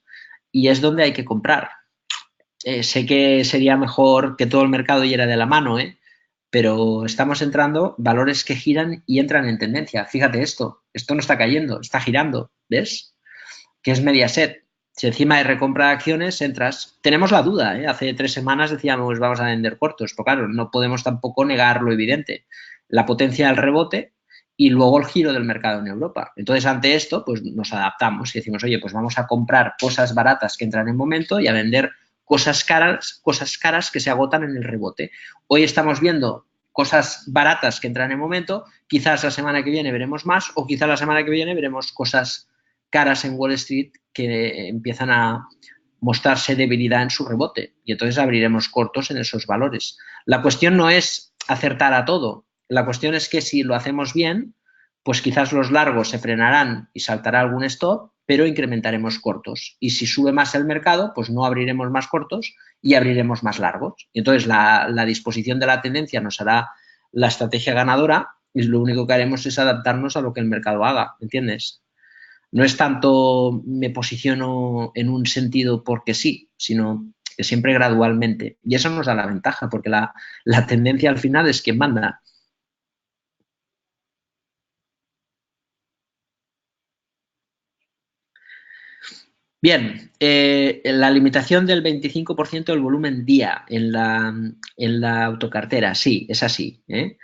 A: y es donde hay que comprar. Sé que sería mejor que todo el mercado yera de la mano, pero estamos entrando valores que giran y entran en tendencia. Fíjate esto no está cayendo, está girando, ¿ves? Que es Mediaset. Si encima de recompra de acciones entras, tenemos la duda, hace 3 semanas decíamos vamos a vender cortos, pero claro, no podemos tampoco negar lo evidente, la potencia del rebote y luego el giro del mercado en Europa. Entonces, ante esto, pues nos adaptamos y decimos, oye, pues vamos a comprar cosas baratas que entran en momento y a vender cosas caras que se agotan en el rebote. Hoy estamos viendo cosas baratas que entran en momento, quizás la semana que viene veremos más o quizás la semana que viene veremos cosas caras en Wall Street que empiezan a mostrarse debilidad en su rebote y entonces abriremos cortos en esos valores. La cuestión no es acertar a todo, la cuestión es que si lo hacemos bien, pues quizás los largos se frenarán y saltará algún stop, pero incrementaremos cortos. Y si sube más el mercado, pues no abriremos más cortos y abriremos más largos. Y entonces la disposición de la tendencia nos hará la estrategia ganadora y lo único que haremos es adaptarnos a lo que el mercado haga, ¿entiendes? No es tanto me posiciono en un sentido porque sí, sino que siempre gradualmente. Y eso nos da la ventaja, porque la tendencia al final es quien manda. Bien, la limitación del 25% del volumen día en la autocartera, sí, es así. ¿Eh?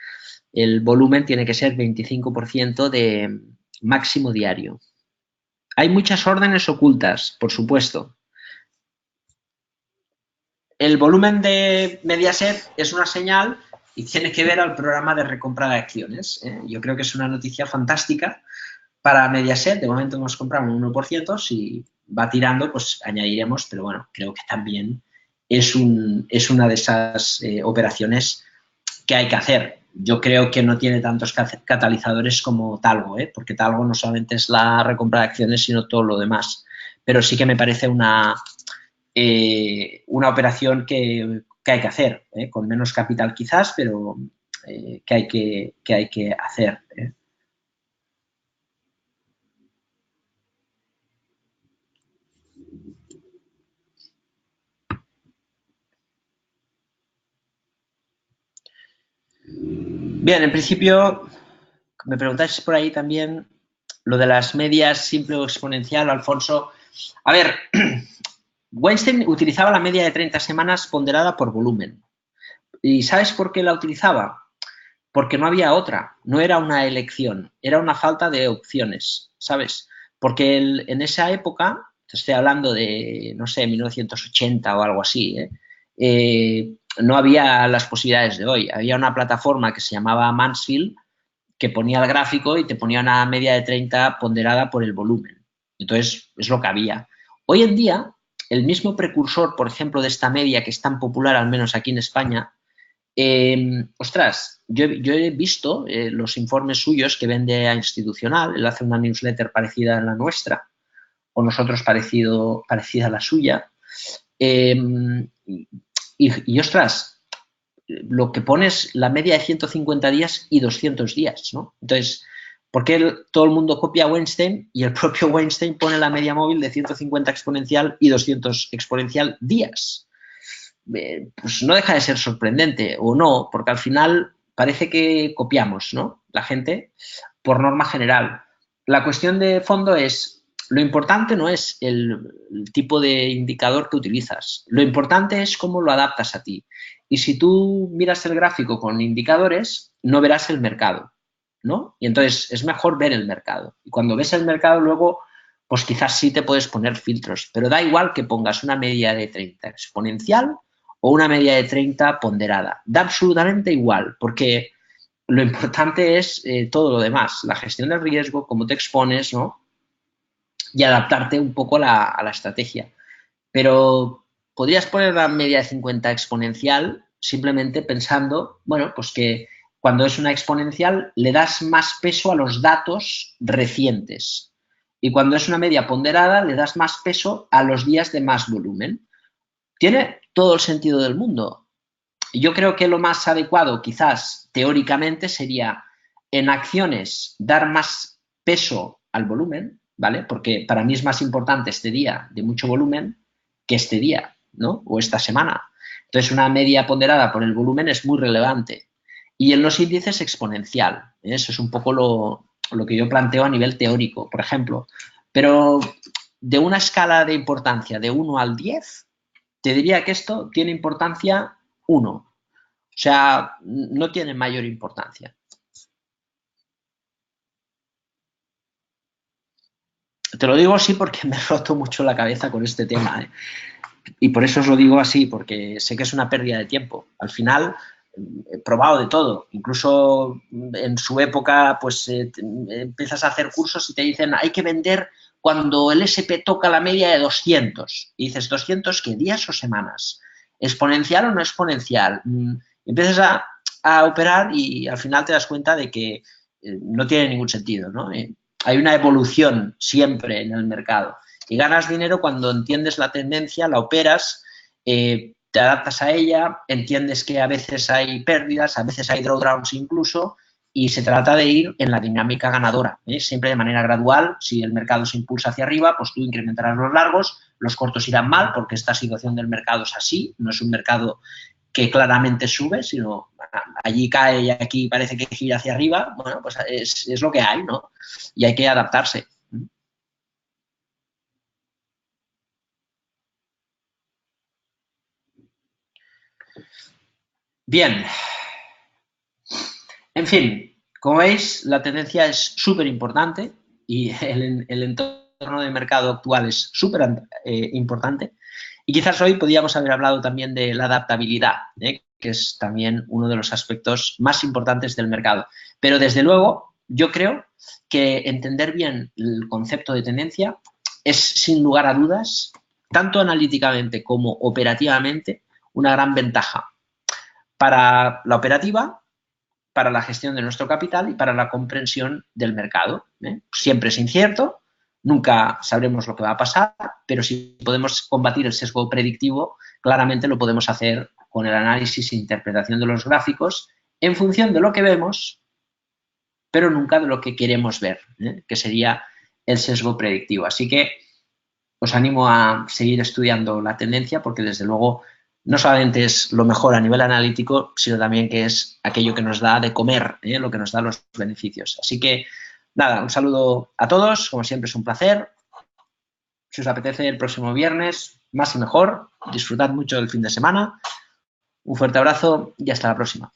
A: El volumen tiene que ser 25% de máximo diario. Hay muchas órdenes ocultas, por supuesto. El volumen de Mediaset es una señal y tiene que ver al programa de recompra de acciones. Yo creo que es una noticia fantástica para Mediaset. De momento hemos comprado un 1%, si va tirando, pues añadiremos, pero bueno, creo que también es una de esas operaciones que hay que hacer. Yo creo que no tiene tantos catalizadores como Talgo, porque Talgo no solamente es la recompra de acciones, sino todo lo demás. Pero sí que me parece una operación que hay que hacer, con menos capital quizás, pero que hay que hacer. Bien, en principio, me preguntáis por ahí también lo de las medias simple o exponencial, Alfonso. A ver, Weinstein utilizaba la media de 30 semanas ponderada por volumen. ¿Y sabes por qué la utilizaba? Porque no había otra, no era una elección, era una falta de opciones, ¿sabes? Porque en esa época, te estoy hablando de, no sé, 1980 o algo así, no había las posibilidades de hoy. Había una plataforma que se llamaba Mansfield que ponía el gráfico y te ponía una media de 30 ponderada por el volumen. Entonces, es lo que había. Hoy en día, el mismo precursor, por ejemplo, de esta media que es tan popular, al menos aquí en España, ostras, yo he visto los informes suyos que vende a Institucional, él hace una newsletter parecida a la nuestra, o nosotros parecida a la suya, eh, ostras, lo que pone es la media de 150 días y 200 días, ¿no? Entonces, ¿por qué todo el mundo copia a Weinstein y el propio Weinstein pone la media móvil de 150 exponencial y 200 exponencial días? Pues no deja de ser sorprendente, o no, porque al final parece que copiamos, ¿no? La gente, por norma general. La cuestión de fondo es, lo importante no es el tipo de indicador que utilizas, lo importante es cómo lo adaptas a ti. Y si tú miras el gráfico con indicadores, no verás el mercado, ¿no? Y entonces es mejor ver el mercado. Y cuando ves el mercado luego, pues quizás sí te puedes poner filtros, pero da igual que pongas una media de 30 exponencial o una media de 30 ponderada. Da absolutamente igual, porque lo importante es todo lo demás, la gestión del riesgo, cómo te expones, ¿no? Y adaptarte un poco a la estrategia. Pero podrías poner la media de 50 exponencial simplemente pensando, bueno, pues que cuando es una exponencial le das más peso a los datos recientes. Y cuando es una media ponderada le das más peso a los días de más volumen. Tiene todo el sentido del mundo. Yo creo que lo más adecuado, quizás teóricamente, sería en acciones dar más peso al volumen, ¿vale? Porque para mí es más importante este día de mucho volumen que este día, ¿no? O esta semana. Entonces, una media ponderada por el volumen es muy relevante. Y en los índices exponencial. Eso es un poco lo que yo planteo a nivel teórico, por ejemplo. Pero de una escala de importancia de 1 al 10, te diría que esto tiene importancia 1. O sea, no tiene mayor importancia. Te lo digo así porque me he roto mucho la cabeza con este tema, ¿eh? Y por eso os lo digo así, porque sé que es una pérdida de tiempo. Al final, he probado de todo. Incluso en su época, pues empiezas a hacer cursos y te dicen hay que vender cuando el SP toca la media de 200. Y dices, ¿200 qué? ¿Días o semanas? ¿Exponencial o no exponencial? Empiezas a operar y al final te das cuenta de que no tiene ningún sentido, ¿no? Hay una evolución siempre en el mercado y ganas dinero cuando entiendes la tendencia, la operas, te adaptas a ella, entiendes que a veces hay pérdidas, a veces hay drawdowns incluso, y se trata de ir en la dinámica ganadora, siempre de manera gradual. Si el mercado se impulsa hacia arriba, pues tú incrementarás los largos, los cortos irán mal porque esta situación del mercado es así, no es un mercado que claramente sube, sino allí cae y aquí parece que gira hacia arriba. Bueno, pues es lo que hay, ¿no? Y hay que adaptarse. Bien. En fin, como veis, la tendencia es súper importante y el entorno de mercado actual es súper importante. Y quizás hoy podríamos haber hablado también de la adaptabilidad, que es también uno de los aspectos más importantes del mercado. Pero desde luego, yo creo que entender bien el concepto de tendencia es, sin lugar a dudas, tanto analíticamente como operativamente, una gran ventaja para la operativa, para la gestión de nuestro capital y para la comprensión del mercado. Siempre es incierto, nunca sabremos lo que va a pasar, pero si podemos combatir el sesgo predictivo, claramente lo podemos hacer con el análisis e interpretación de los gráficos en función de lo que vemos, pero nunca de lo que queremos ver, que sería el sesgo predictivo. Así que os animo a seguir estudiando la tendencia porque desde luego no solamente es lo mejor a nivel analítico, sino también que es aquello que nos da de comer, lo que nos da los beneficios. Así que, nada, un saludo a todos, como siempre es un placer. Si os apetece el próximo viernes, más y mejor, disfrutad mucho del fin de semana. Un fuerte abrazo y hasta la próxima.